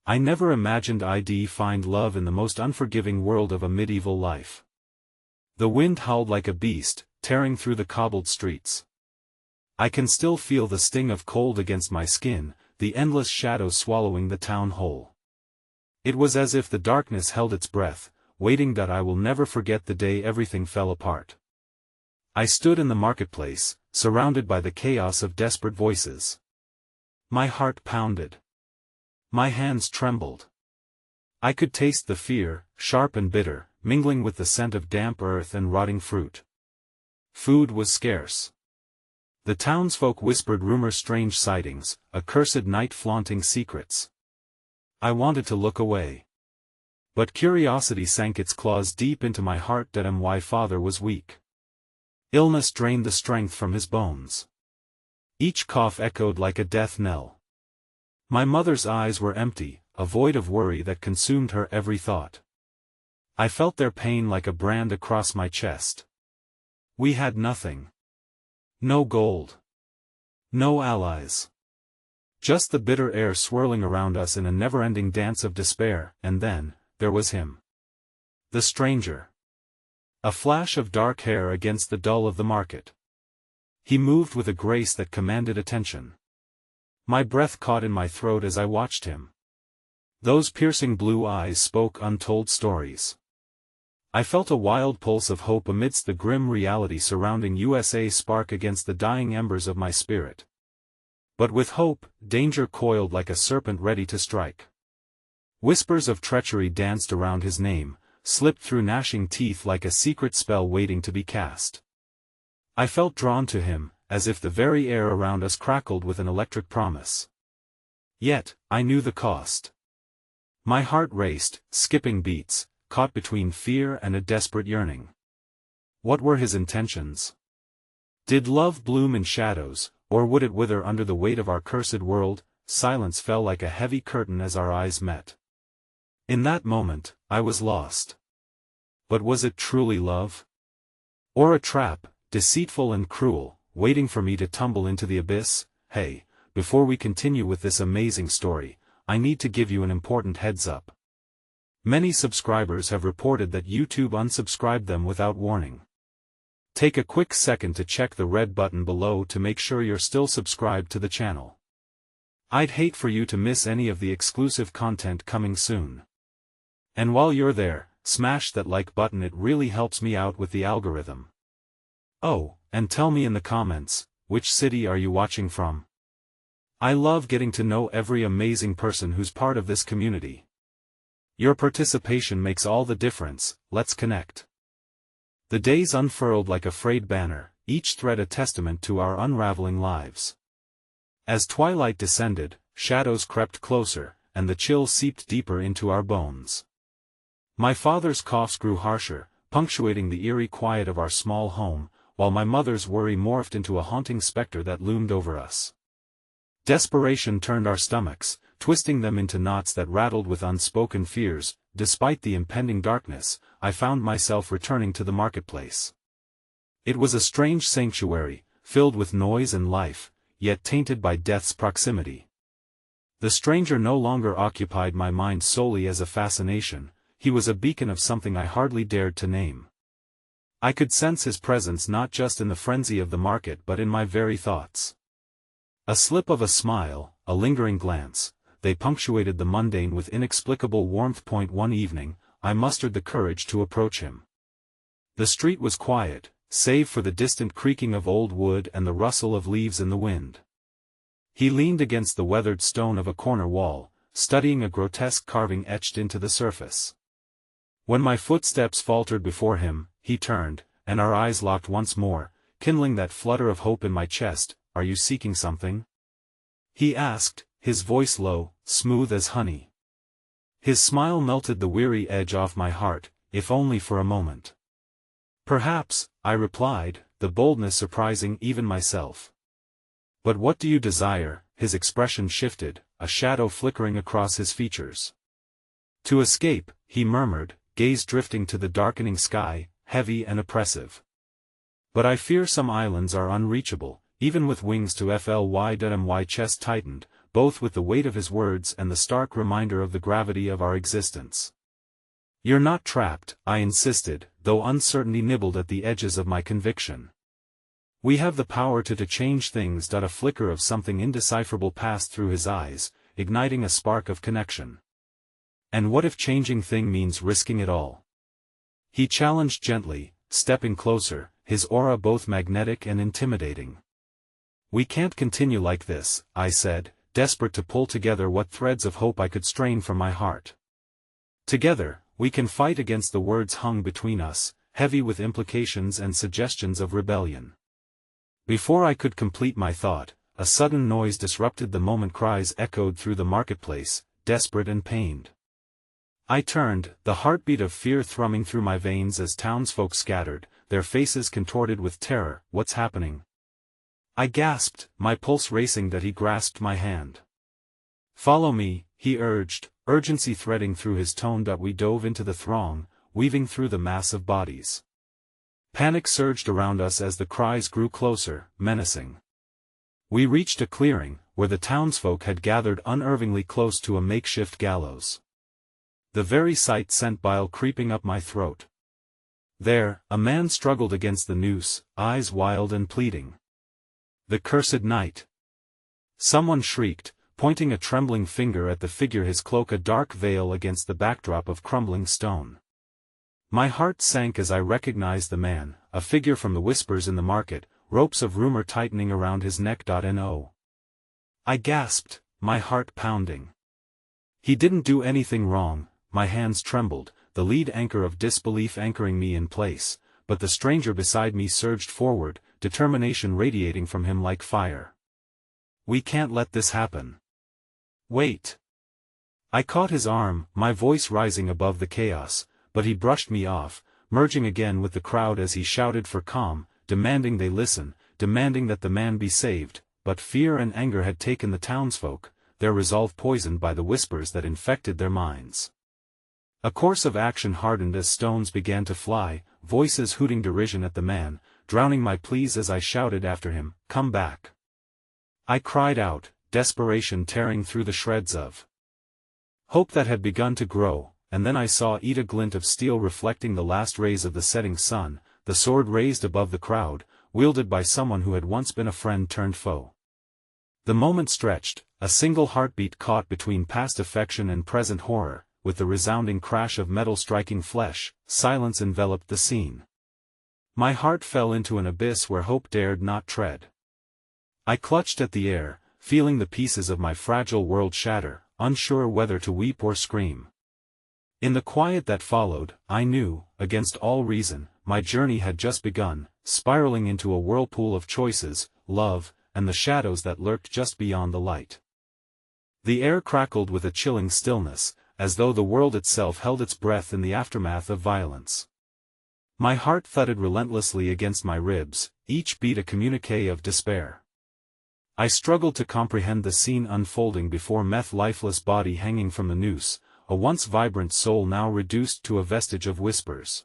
I never imagined I'd find love in the most unforgiving world of a medieval life. The wind howled like a beast, tearing through the cobbled streets. I can still feel the sting of cold against my skin, the endless shadows swallowing the town whole. It was as if the darkness held its breath, waiting that I will never forget the day everything fell apart. I stood in the marketplace, surrounded by the chaos of desperate voices. My heart pounded. My hands trembled. I could taste the fear, sharp and bitter, mingling with the scent of damp earth and rotting fruit. Food was scarce. The townsfolk whispered rumors, strange sightings, a cursed night flaunting secrets. I wanted to look away. But curiosity sank its claws deep into my heart. My father was weak. Illness drained the strength from his bones. Each cough echoed like a death knell. My mother's eyes were empty, a void of worry that consumed her every thought. I felt their pain like a brand across my chest. We had nothing. No gold. No allies. Just the bitter air swirling around us in a never-ending dance of despair, and then, there was him. The stranger. A flash of dark hair against the dull of the market. He moved with a grace that commanded attention. My breath caught in my throat as I watched him. Those piercing blue eyes spoke untold stories. I felt a wild pulse of hope amidst the grim reality surrounding us, spark against the dying embers of my spirit. But with hope, danger coiled like a serpent ready to strike. Whispers of treachery danced around his name, slipped through gnashing teeth like a secret spell waiting to be cast. I felt drawn to him, as if the very air around us crackled with an electric promise. Yet, I knew the cost. My heart raced, skipping beats, caught between fear and a desperate yearning. What were his intentions? Did love bloom in shadows, or would it wither under the weight of our cursed world? Silence fell like a heavy curtain as our eyes met. In that moment, I was lost. But was it truly love? Or a trap, deceitful and cruel, waiting for me to tumble into the abyss? Hey, before we continue with this amazing story, I need to give you an important heads up. Many subscribers have reported that YouTube unsubscribed them without warning. Take a quick second to check the red button below to make sure you're still subscribed to the channel. I'd hate for you to miss any of the exclusive content coming soon. And while you're there, smash that like button, it really helps me out with the algorithm. Oh, and tell me in the comments, which city are you watching from? I love getting to know every amazing person who's part of this community. Your participation makes all the difference. Let's connect. The days unfurled like a frayed banner, each thread a testament to our unraveling lives. As twilight descended, shadows crept closer, and the chill seeped deeper into our bones. My father's coughs grew harsher, punctuating the eerie quiet of our small home, while my mother's worry morphed into a haunting specter that loomed over us. Desperation turned our stomachs, twisting them into knots that rattled with unspoken fears. Despite the impending darkness, I found myself returning to the marketplace. It was a strange sanctuary, filled with noise and life, yet tainted by death's proximity. The stranger no longer occupied my mind solely as a fascination, he was a beacon of something I hardly dared to name. I could sense his presence not just in the frenzy of the market but in my very thoughts. A slip of a smile, a lingering glance, they punctuated the mundane with inexplicable warmth. One evening, I mustered the courage to approach him. The street was quiet, save for the distant creaking of old wood and the rustle of leaves in the wind. He leaned against the weathered stone of a corner wall, studying a grotesque carving etched into the surface. When my footsteps faltered before him, he turned, and our eyes locked once more, kindling that flutter of hope in my chest. Are you seeking something? He asked, his voice low, smooth as honey. His smile melted the weary edge off my heart, if only for a moment. Perhaps, I replied, the boldness surprising even myself. But what do you desire? His expression shifted, a shadow flickering across his features. To escape, he murmured, gaze drifting to the darkening sky, heavy and oppressive. But I fear some islands are unreachable, even with wings to fly. My chest tightened, both with the weight of his words and the stark reminder of the gravity of our existence. "You're not trapped," I insisted, though uncertainty nibbled at the edges of my conviction. "We have the power to change things." A flicker of something indecipherable passed through his eyes, igniting a spark of connection. "And what if changing thing means risking it all?" He challenged gently, stepping closer, his aura both magnetic and intimidating. "We can't continue like this," I said, desperate to pull together what threads of hope I could strain from my heart. "Together, we can fight against the words hung between us, heavy with implications and suggestions of rebellion." Before I could complete my thought, a sudden noise disrupted the moment. Cries echoed through the marketplace, desperate and pained. I turned, the heartbeat of fear thrumming through my veins as townsfolk scattered, their faces contorted with terror. "What's happening?" I gasped, my pulse racing. That he grasped my hand. "Follow me," he urged, urgency threading through his tone. We dove into the throng, weaving through the mass of bodies. Panic surged around us as the cries grew closer, menacing. We reached a clearing, where the townsfolk had gathered unerringly close to a makeshift gallows. The very sight sent bile creeping up my throat. There, a man struggled against the noose, eyes wild and pleading. "The cursed night!" someone shrieked, pointing a trembling finger at the figure, his cloak a dark veil against the backdrop of crumbling stone. My heart sank as I recognized the man, a figure from the whispers in the market, ropes of rumor tightening around his neck. No. I gasped, my heart pounding. "He didn't do anything wrong." My hands trembled, the lead anchor of disbelief anchoring me in place, but the stranger beside me surged forward, determination radiating from him like fire. "We can't let this happen." "Wait." I caught his arm, my voice rising above the chaos, but he brushed me off, merging again with the crowd as he shouted for calm, demanding they listen, demanding that the man be saved. But fear and anger had taken the townsfolk, their resolve poisoned by the whispers that infected their minds. A course of action hardened as stones began to fly, voices hooting derision at the man, drowning my pleas as I shouted after him, "Come back." I cried out, desperation tearing through the shreds of hope that had begun to grow, and then I saw a glint of steel reflecting the last rays of the setting sun, the sword raised above the crowd, wielded by someone who had once been a friend turned foe. The moment stretched, a single heartbeat caught between past affection and present horror. With the resounding crash of metal striking flesh, silence enveloped the scene. My heart fell into an abyss where hope dared not tread. I clutched at the air, feeling the pieces of my fragile world shatter, unsure whether to weep or scream. In the quiet that followed, I knew, against all reason, my journey had just begun, spiraling into a whirlpool of choices, love, and the shadows that lurked just beyond the light. The air crackled with a chilling stillness, as though the world itself held its breath in the aftermath of violence. My heart thudded relentlessly against my ribs, each beat a communique of despair. I struggled to comprehend the scene unfolding before me, lifeless body hanging from the noose, a once vibrant soul now reduced to a vestige of whispers.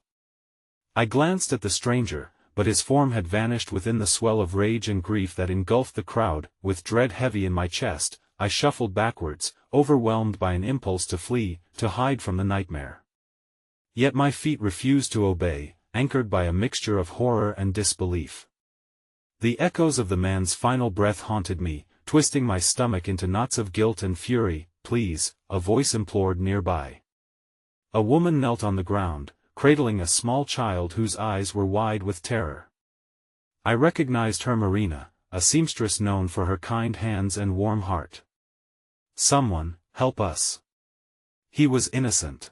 I glanced at the stranger, but his form had vanished within the swell of rage and grief that engulfed the crowd. With dread heavy in my chest, I shuffled backwards, overwhelmed by an impulse to flee, to hide from the nightmare. Yet my feet refused to obey, anchored by a mixture of horror and disbelief. The echoes of the man's final breath haunted me, twisting my stomach into knots of guilt and fury. "Please," a voice implored nearby. A woman knelt on the ground, cradling a small child whose eyes were wide with terror. I recognized her, Marina, a seamstress known for her kind hands and warm heart. "Someone, help us. He was innocent."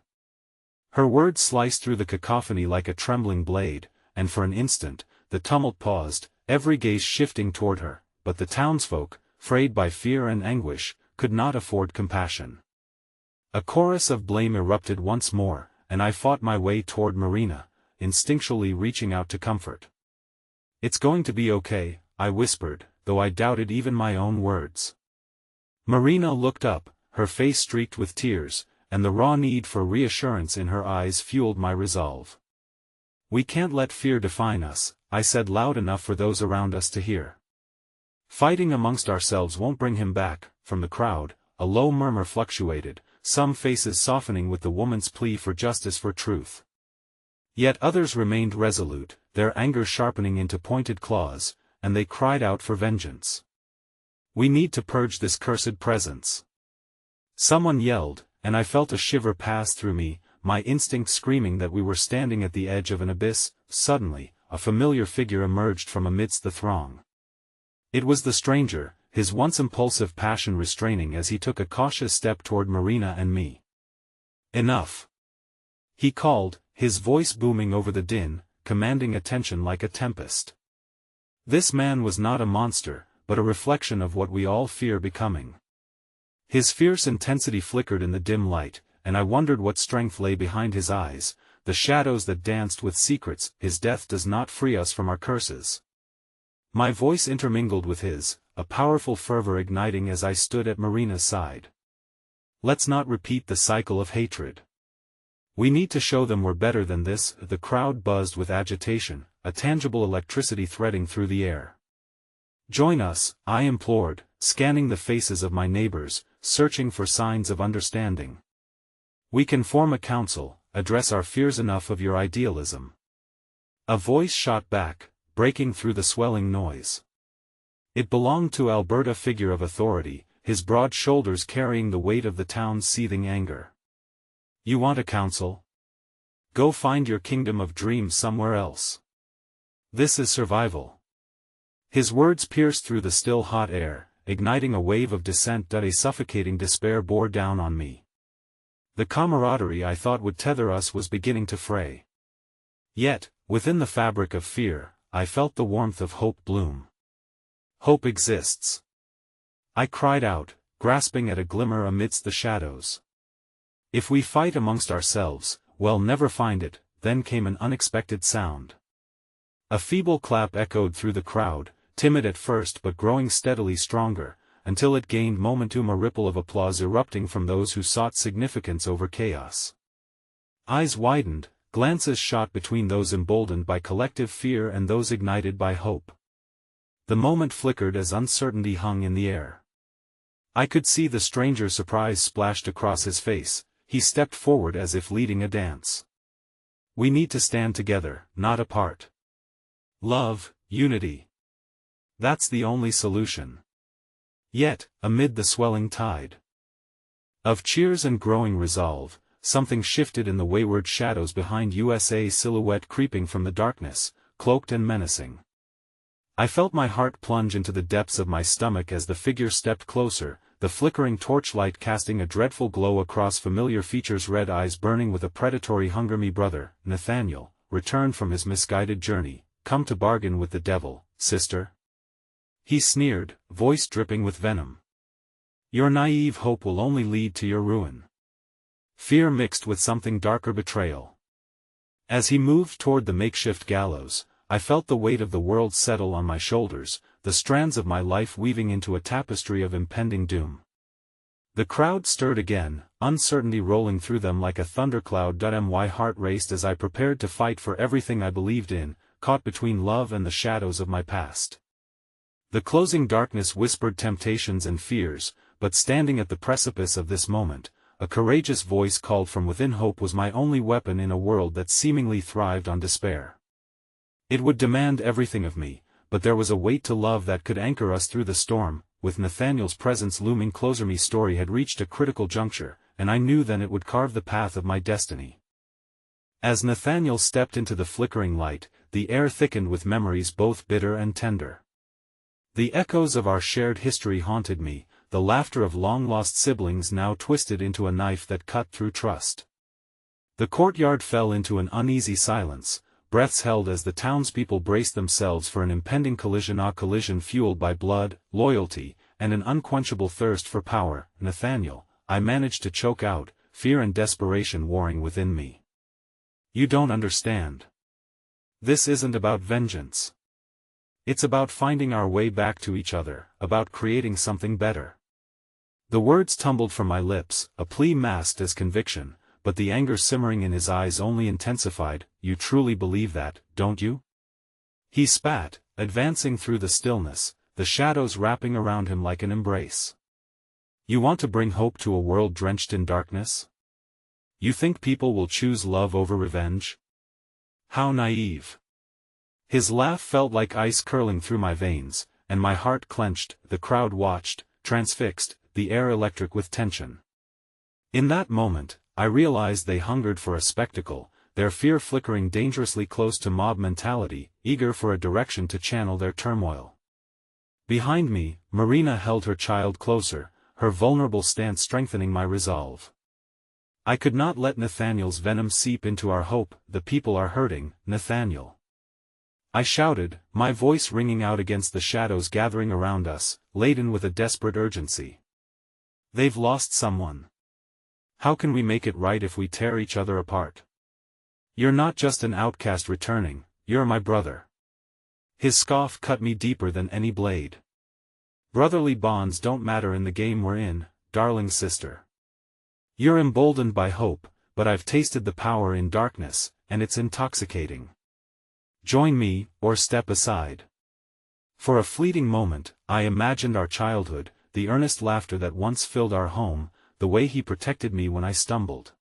Her words sliced through the cacophony like a trembling blade, and for an instant, the tumult paused, every gaze shifting toward her, but the townsfolk, frayed by fear and anguish, could not afford compassion. A chorus of blame erupted once more, and I fought my way toward Marina, instinctually reaching out to comfort. "It's going to be okay," I whispered, though I doubted even my own words. Marina looked up, her face streaked with tears, and the raw need for reassurance in her eyes fueled my resolve. "We can't let fear define us," I said loud enough for those around us to hear. "Fighting amongst ourselves won't bring him back, from the crowd, a low murmur fluctuated, some faces softening with the woman's plea for justice for truth. Yet others remained resolute, their anger sharpening into pointed claws, and they cried out for vengeance. "We need to purge this cursed presence." Someone yelled, and I felt a shiver pass through me, my instinct screaming that we were standing at the edge of an abyss. Suddenly, a familiar figure emerged from amidst the throng. It was the stranger, his once impulsive passion restraining as he took a cautious step toward Marina and me. "Enough!" he called, his voice booming over the din, commanding attention like a tempest. This man was not a monster, but a reflection of what we all fear becoming. His fierce intensity flickered in the dim light, and I wondered what strength lay behind his eyes, the shadows that danced with secrets. "His death does not free us from our curses." My voice intermingled with his, a powerful fervor igniting as I stood at Marina's side. "Let's not repeat the cycle of hatred. We need to show them we're better than this." The crowd buzzed with agitation, a tangible electricity threading through the air. "Join us," I implored, scanning the faces of my neighbors, searching for signs of understanding. "We can form a council, address our fears. Enough of your idealism." A voice shot back, breaking through the swelling noise. It belonged to Alberta, figure of authority, his broad shoulders carrying the weight of the town's seething anger. "You want a council? Go find your kingdom of dreams somewhere else. This is survival." His words pierced through the still hot air, igniting a wave of dissent. A suffocating despair bore down on me. The camaraderie I thought would tether us was beginning to fray. Yet, within the fabric of fear, I felt the warmth of hope bloom. "Hope exists," I cried out, grasping at a glimmer amidst the shadows. "If we fight amongst ourselves, we'll never find it." Then came an unexpected sound. A feeble clap echoed through the crowd, timid at first but growing steadily stronger, until it gained momentum, a ripple of applause erupting from those who sought significance over chaos. Eyes widened, glances shot between those emboldened by collective fear and those ignited by hope. The moment flickered as uncertainty hung in the air. I could see the stranger's surprise splashed across his face. He stepped forward as if leading a dance. "We need to stand together, not apart. Love, unity. That's the only solution." Yet, amid the swelling tide of cheers and growing resolve, something shifted in the wayward shadows behind USA's silhouette creeping from the darkness, cloaked and menacing. I felt my heart plunge into the depths of my stomach as the figure stepped closer, the flickering torchlight casting a dreadful glow across familiar features, red eyes burning with a predatory hunger. "Me brother, Nathaniel, returned from his misguided journey, come to bargain with the devil, sister?" He sneered, voice dripping with venom. "Your naive hope will only lead to your ruin." Fear mixed with something darker, betrayal. As he moved toward the makeshift gallows, I felt the weight of the world settle on my shoulders, the strands of my life weaving into a tapestry of impending doom. The crowd stirred again, uncertainty rolling through them like a thundercloud. My heart raced as I prepared to fight for everything I believed in, caught between love and the shadows of my past. The closing darkness whispered temptations and fears, but standing at the precipice of this moment, a courageous voice called from within. Hope was my only weapon in a world that seemingly thrived on despair. It would demand everything of me, but there was a weight to love that could anchor us through the storm. With Nathaniel's presence looming closer, my story had reached a critical juncture, and I knew then it would carve the path of my destiny. As Nathaniel stepped into the flickering light, the air thickened with memories both bitter and tender. The echoes of our shared history haunted me, the laughter of long-lost siblings now twisted into a knife that cut through trust. The courtyard fell into an uneasy silence, breaths held as the townspeople braced themselves for an impending collision, a collision fueled by blood, loyalty, and an unquenchable thirst for power. "Nathaniel," I managed to choke out, fear and desperation warring within me. "You don't understand. This isn't about vengeance. It's about finding our way back to each other, about creating something better." The words tumbled from my lips, a plea masked as conviction, but the anger simmering in his eyes only intensified. "You truly believe that, don't you?" He spat, advancing through the stillness, the shadows wrapping around him like an embrace. You want to bring hope to a world drenched in darkness? You think people will choose love over revenge? How naive. His laugh felt like ice curling through my veins, and my heart clenched. The crowd watched, transfixed, the air electric with tension. In that moment, I realized they hungered for a spectacle, their fear flickering dangerously close to mob mentality, eager for a direction to channel their turmoil. Behind me, Marina held her child closer, her vulnerable stance strengthening my resolve. I could not let Nathaniel's venom seep into our hope. The people are hurting, Nathaniel. I shouted, my voice ringing out against the shadows gathering around us, laden with a desperate urgency. They've lost someone. How can we make it right if we tear each other apart? You're not just an outcast returning, you're my brother. His scoff cut me deeper than any blade. Brotherly bonds don't matter in the game we're in, darling sister. You're emboldened by hope, but I've tasted the power in darkness, and it's intoxicating. Join me, or step aside. For a fleeting moment, I imagined our childhood, the earnest laughter that once filled our home, the way he protected me when I stumbled.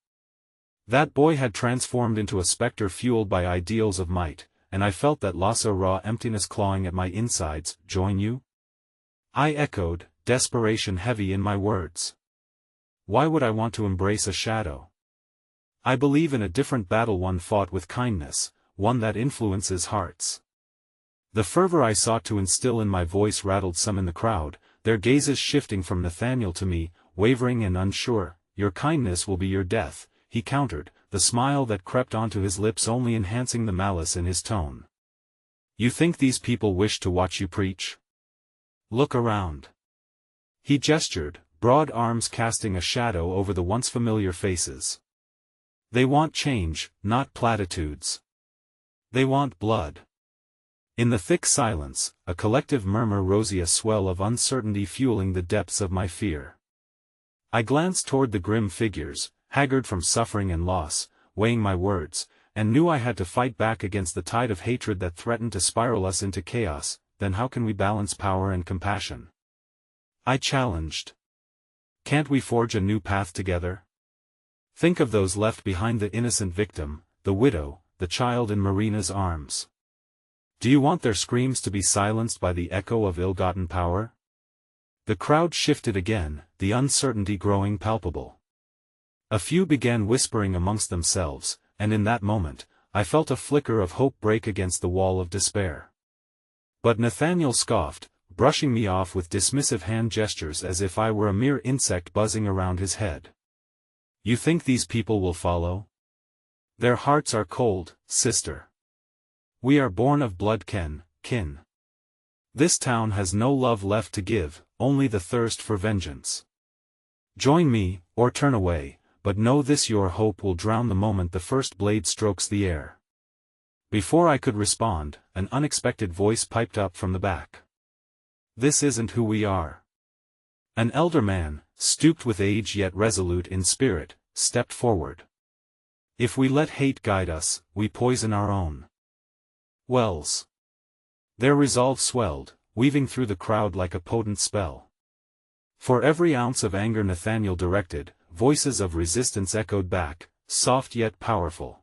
That boy had transformed into a specter fueled by ideals of might, and I felt that lasso raw emptiness clawing at my insides. Join you? I echoed, desperation heavy in my words. Why would I want to embrace a shadow? I believe in a different battle, one fought with kindness, one that influences hearts. The fervor I sought to instill in my voice rattled some in the crowd, their gazes shifting from Nathaniel to me, wavering and unsure. Your kindness will be your death, he countered, the smile that crept onto his lips only enhancing the malice in his tone. You think these people wish to watch you preach? Look around. He gestured, broad arms casting a shadow over the once familiar faces. They want change, not platitudes. They want blood. In the thick silence, a collective murmur rose, a swell of uncertainty fueling the depths of my fear. I glanced toward the grim figures, haggard from suffering and loss, weighing my words, and knew I had to fight back against the tide of hatred that threatened to spiral us into chaos. Then how can we balance power and compassion? I challenged. Can't we forge a new path together? Think of those left behind, the innocent victim, the widow, the child in Marina's arms. Do you want their screams to be silenced by the echo of ill-gotten power? The crowd shifted again, the uncertainty growing palpable. A few began whispering amongst themselves, and in that moment, I felt a flicker of hope break against the wall of despair. But Nathaniel scoffed, brushing me off with dismissive hand gestures as if I were a mere insect buzzing around his head. You think these people will follow? Their hearts are cold, sister. We are born of blood, kin. This town has no love left to give, only the thirst for vengeance. Join me, or turn away, but know this: your hope will drown the moment the first blade strokes the air. Before I could respond, an unexpected voice piped up from the back. This isn't who we are. An elder man, stooped with age yet resolute in spirit, stepped forward. If we let hate guide us, we poison our own wells. Their resolve swelled, weaving through the crowd like a potent spell. For every ounce of anger Nathaniel directed, voices of resistance echoed back, soft yet powerful.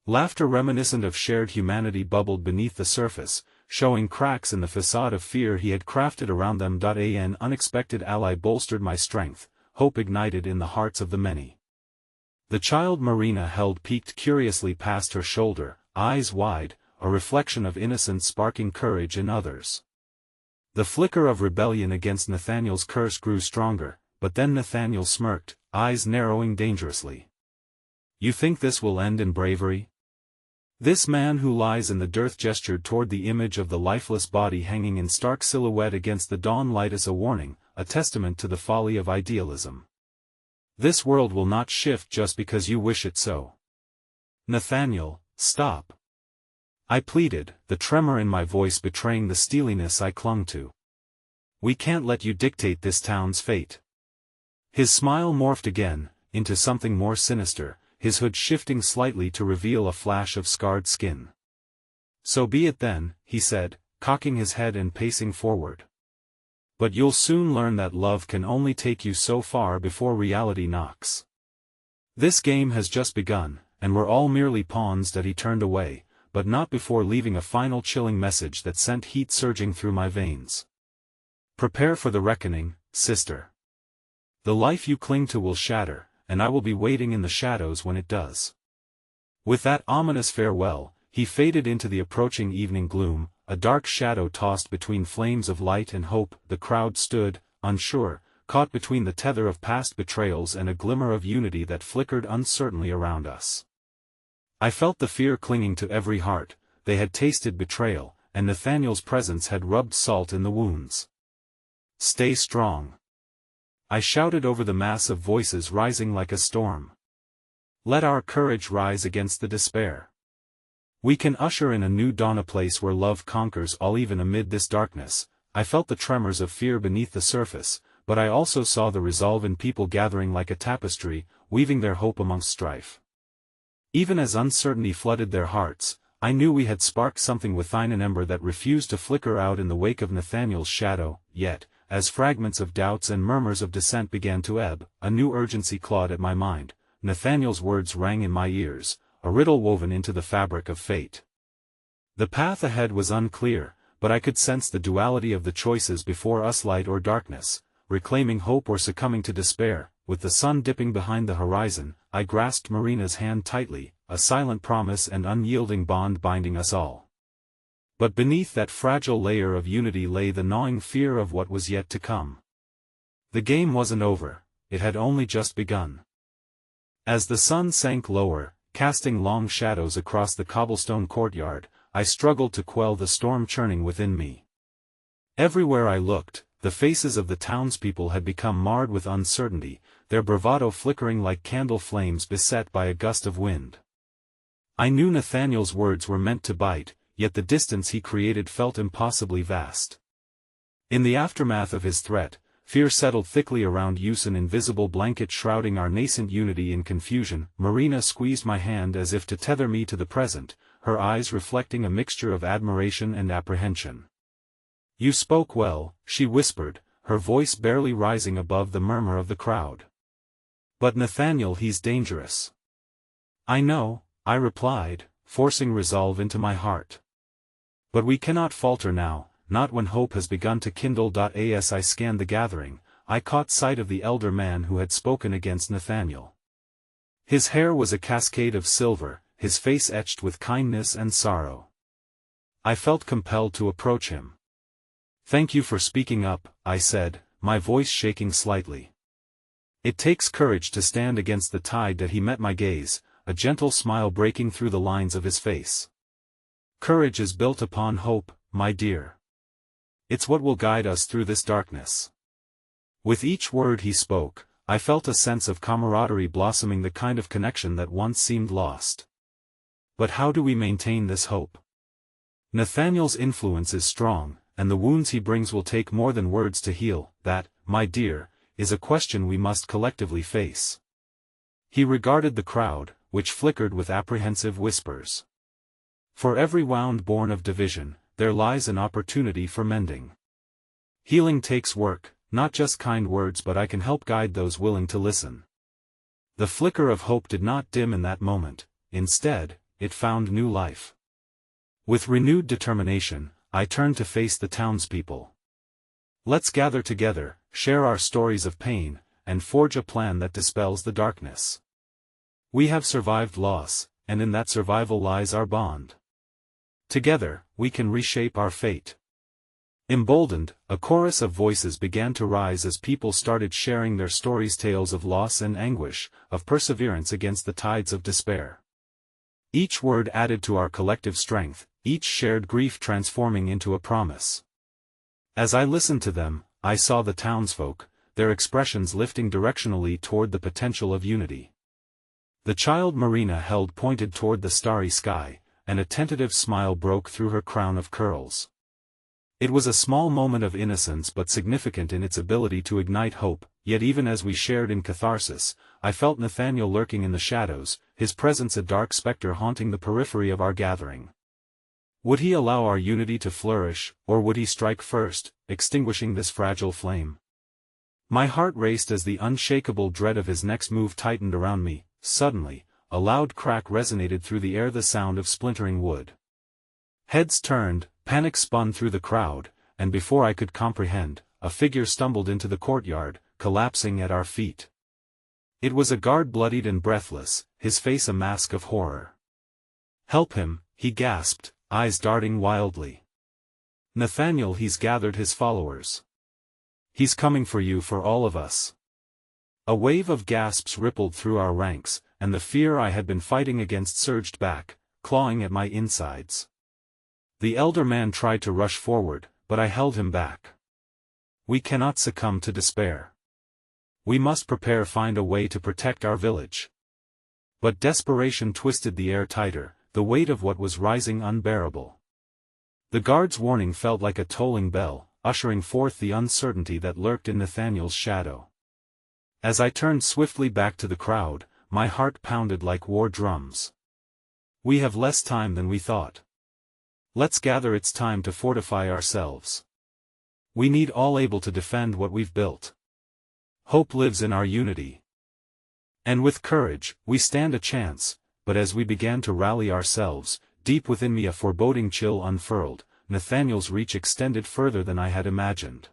Laughter reminiscent of shared humanity bubbled beneath the surface, showing cracks in the facade of fear he had crafted around them. An unexpected ally bolstered my strength, hope ignited in the hearts of the many. The child Marina held peeked curiously past her shoulder, eyes wide, a reflection of innocence sparking courage in others. The flicker of rebellion against Nathaniel's curse grew stronger, but then Nathaniel smirked, eyes narrowing dangerously. You think this will end in bravery? This man who lies in the dirt gestured toward the image of the lifeless body hanging in stark silhouette against the dawn light as a warning, a testament to the folly of idealism. This world will not shift just because you wish it so. Nathaniel, stop. I pleaded, the tremor in my voice betraying the steeliness I clung to. We can't let you dictate this town's fate. His smile morphed again, into something more sinister, his hood shifting slightly to reveal a flash of scarred skin. So be it then, he said, cocking his head and pacing forward. But you'll soon learn that love can only take you so far before reality knocks. This game has just begun, and we're all merely pawns that he turned away, but not before leaving a final chilling message that sent heat surging through my veins. Prepare for the reckoning, sister. The life you cling to will shatter, and I will be waiting in the shadows when it does. With that ominous farewell, he faded into the approaching evening gloom, a dark shadow tossed between flames of light and hope. The crowd stood, unsure, caught between the tether of past betrayals and a glimmer of unity that flickered uncertainly around us. I felt the fear clinging to every heart. They had tasted betrayal, and Nathaniel's presence had rubbed salt in the wounds. Stay strong. I shouted over the mass of voices rising like a storm. Let our courage rise against the despair. We can usher in a new dawn, a place where love conquers all. Even amid this darkness, I felt the tremors of fear beneath the surface, but I also saw the resolve in people gathering like a tapestry, weaving their hope amongst strife. Even as uncertainty flooded their hearts, I knew we had sparked something within, an ember that refused to flicker out in the wake of Nathaniel's shadow. Yet, as fragments of doubts and murmurs of dissent began to ebb, a new urgency clawed at my mind. Nathaniel's words rang in my ears, a riddle woven into the fabric of fate. The path ahead was unclear, but I could sense the duality of the choices before us: light or darkness, reclaiming hope or succumbing to despair. With the sun dipping behind the horizon, I grasped Marina's hand tightly, a silent promise and unyielding bond binding us all. But beneath that fragile layer of unity lay the gnawing fear of what was yet to come. The game wasn't over, it had only just begun. As the sun sank lower, casting long shadows across the cobblestone courtyard, I struggled to quell the storm churning within me. Everywhere I looked, the faces of the townspeople had become marred with uncertainty, their bravado flickering like candle flames beset by a gust of wind. I knew Nathaniel's words were meant to bite, yet the distance he created felt impossibly vast. In the aftermath of his threat, fear settled thickly around us, an invisible blanket shrouding our nascent unity in confusion. Marina squeezed my hand as if to tether me to the present, her eyes reflecting a mixture of admiration and apprehension. You spoke well, she whispered, her voice barely rising above the murmur of the crowd. But Nathaniel, he's dangerous. I know, I replied, forcing resolve into my heart. But we cannot falter now, not when hope has begun to kindle. As I scanned the gathering, I caught sight of the elder man who had spoken against Nathaniel. His hair was a cascade of silver, his face etched with kindness and sorrow. I felt compelled to approach him. Thank you for speaking up, I said, my voice shaking slightly. It takes courage to stand against the tide. That he met my gaze, a gentle smile breaking through the lines of his face. Courage is built upon hope, my dear. It's what will guide us through this darkness. With each word he spoke, I felt a sense of camaraderie blossoming, the kind of connection that once seemed lost. But how do we maintain this hope? Nathaniel's influence is strong, and the wounds he brings will take more than words to heal. That, my dear, is a question we must collectively face. He regarded the crowd, which flickered with apprehensive whispers. For every wound born of division, there lies an opportunity for mending. Healing takes work, not just kind words, but I can help guide those willing to listen. The flicker of hope did not dim in that moment, instead, it found new life. With renewed determination, I turned to face the townspeople. Let's gather together, share our stories of pain, and forge a plan that dispels the darkness. We have survived loss, and in that survival lies our bond. Together, we can reshape our fate. Emboldened, a chorus of voices began to rise as people started sharing their stories, tales of loss and anguish, of perseverance against the tides of despair. Each word added to our collective strength, each shared grief transforming into a promise. As I listened to them, I saw the townsfolk, their expressions lifting directionally toward the potential of unity. The child Marina held pointed toward the starry sky, and a tentative smile broke through her crown of curls. It was a small moment of innocence but significant in its ability to ignite hope, yet even as we shared in catharsis, I felt Nathaniel lurking in the shadows, his presence a dark specter haunting the periphery of our gathering. Would he allow our unity to flourish, or would he strike first, extinguishing this fragile flame? My heart raced as the unshakable dread of his next move tightened around me. Suddenly, a loud crack resonated through the air, the sound of splintering wood. Heads turned, panic spun through the crowd, and before I could comprehend, a figure stumbled into the courtyard, collapsing at our feet. It was a guard, bloodied and breathless, his face a mask of horror. "Help him," he gasped, eyes darting wildly. "Nathaniel, he's gathered his followers. He's coming for you, for all of us." A wave of gasps rippled through our ranks, and the fear I had been fighting against surged back, clawing at my insides. The elder man tried to rush forward, but I held him back. "We cannot succumb to despair. We must prepare, find a way to protect our village." But desperation twisted the air tighter, the weight of what was rising unbearable. The guard's warning felt like a tolling bell, ushering forth the uncertainty that lurked in Nathaniel's shadow. As I turned swiftly back to the crowd, my heart pounded like war drums. "We have less time than we thought. Let's gather, it's time to fortify ourselves. We need all able to defend what we've built. Hope lives in our unity. And with courage, we stand a chance." But as we began to rally ourselves, deep within me a foreboding chill unfurled. Nathaniel's reach extended further than I had imagined.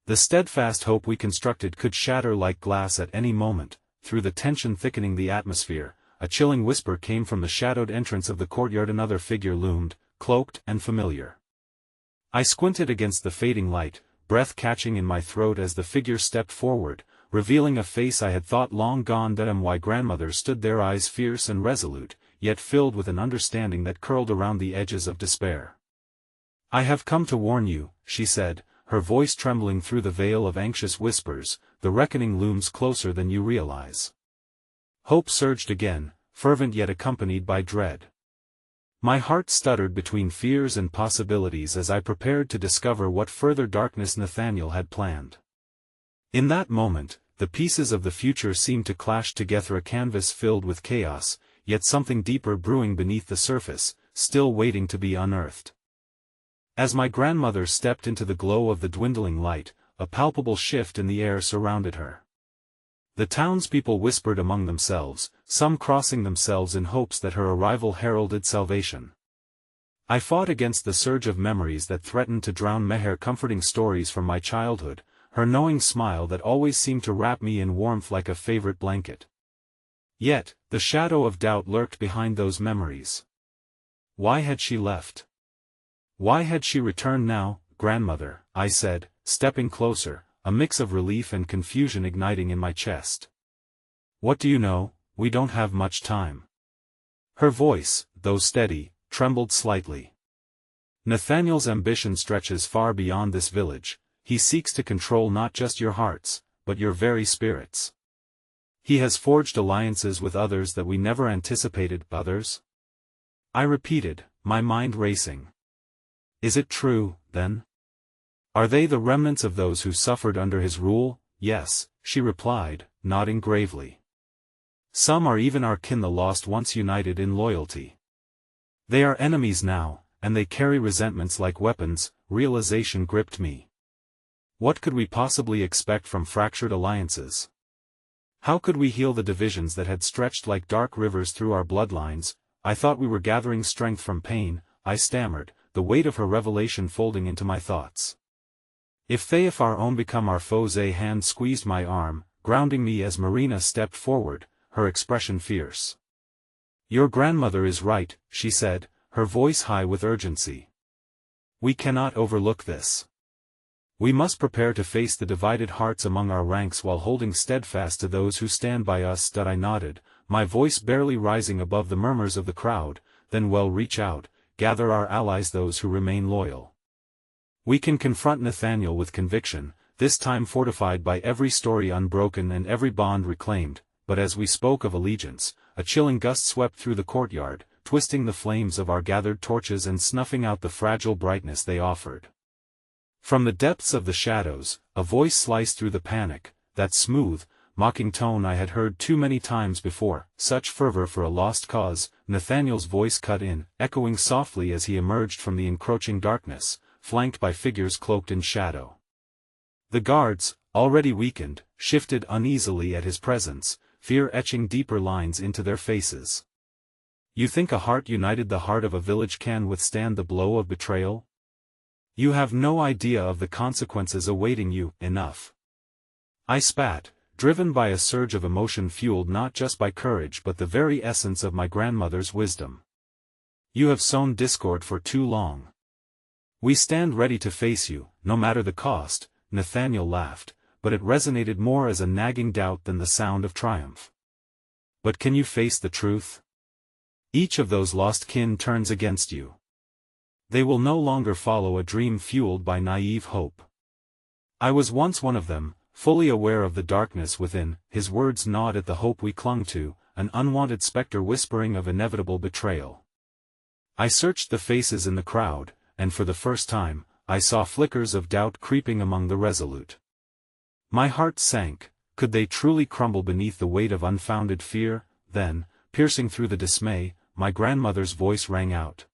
The steadfast hope we constructed could shatter like glass at any moment. Through the tension thickening the atmosphere, a chilling whisper came from the shadowed entrance of the courtyard. Another figure loomed, cloaked and familiar. I squinted against the fading light, breath catching in my throat as the figure stepped forward, revealing a face I had thought long gone. My grandmother stood there, eyes fierce and resolute, yet filled with an understanding that curled around the edges of despair. "I have come to warn you," she said, her voice trembling through the veil of anxious whispers. "The reckoning looms closer than you realize." Hope surged again, fervent yet accompanied by dread. My heart stuttered between fears and possibilities as I prepared to discover what further darkness Nathaniel had planned. In that moment, the pieces of the future seemed to clash together, a canvas filled with chaos, yet something deeper brewing beneath the surface, still waiting to be unearthed. As my grandmother stepped into the glow of the dwindling light, a palpable shift in the air surrounded her. The townspeople whispered among themselves, some crossing themselves in hopes that her arrival heralded salvation. I fought against the surge of memories that threatened to drown Meher, comforting stories from my childhood, her knowing smile that always seemed to wrap me in warmth like a favorite blanket. Yet, the shadow of doubt lurked behind those memories. Why had she left? Why had she returned now? "Grandmother," I said, stepping closer, a mix of relief and confusion igniting in my chest. "What do you know? We don't have much time." Her voice, though steady, trembled slightly. "Nathaniel's ambition stretches far beyond this village. He seeks to control not just your hearts, but your very spirits. He has forged alliances with others that we never anticipated." "Others?" I repeated, my mind racing. "Is it true, then? Are they the remnants of those who suffered under his rule?" "Yes," she replied, nodding gravely. "Some are even our kin, the lost once united in loyalty. They are enemies now, and they carry resentments like weapons." Realization gripped me. What could we possibly expect from fractured alliances? How could we heal the divisions that had stretched like dark rivers through our bloodlines? "I thought we were gathering strength from pain," I stammered, the weight of her revelation folding into my thoughts. If our own become our foes." A hand squeezed my arm, grounding me as Marina stepped forward, her expression fierce. "Your grandmother is right," she said, her voice high with urgency. "We cannot overlook this. We must prepare to face the divided hearts among our ranks while holding steadfast to those who stand by us." I nodded, my voice barely rising above the murmurs of the crowd. "Then reach out, gather our allies, those who remain loyal. We can confront Nathaniel with conviction, this time fortified by every story unbroken and every bond reclaimed." But as we spoke of allegiance, a chilling gust swept through the courtyard, twisting the flames of our gathered torches and snuffing out the fragile brightness they offered. From the depths of the shadows, a voice sliced through the panic, that smooth, mocking tone I had heard too many times before. Such fervor for a lost cause. Nathaniel's voice cut in, echoing softly as he emerged from the encroaching darkness, flanked by figures cloaked in shadow. The guards, already weakened, shifted uneasily at his presence, fear etching deeper lines into their faces. You think a heart united the heart of a village can withstand the blow of betrayal? You have no idea of the consequences awaiting you. Enough. I spat, driven by a surge of emotion fueled not just by courage but the very essence of my grandmother's wisdom. You have sown discord for too long. We stand ready to face you, no matter the cost. Nathaniel laughed, but it resonated more as a nagging doubt than the sound of triumph. But can you face the truth? Each of those lost kin turns against you. They will no longer follow a dream fueled by naive hope. I was once one of them, fully aware of the darkness within. His words gnawed at the hope we clung to, an unwanted specter whispering of inevitable betrayal. I searched the faces in the crowd, and for the first time, I saw flickers of doubt creeping among the resolute. My heart sank. Could they truly crumble beneath the weight of unfounded fear? Then, piercing through the dismay, my grandmother's voice rang out.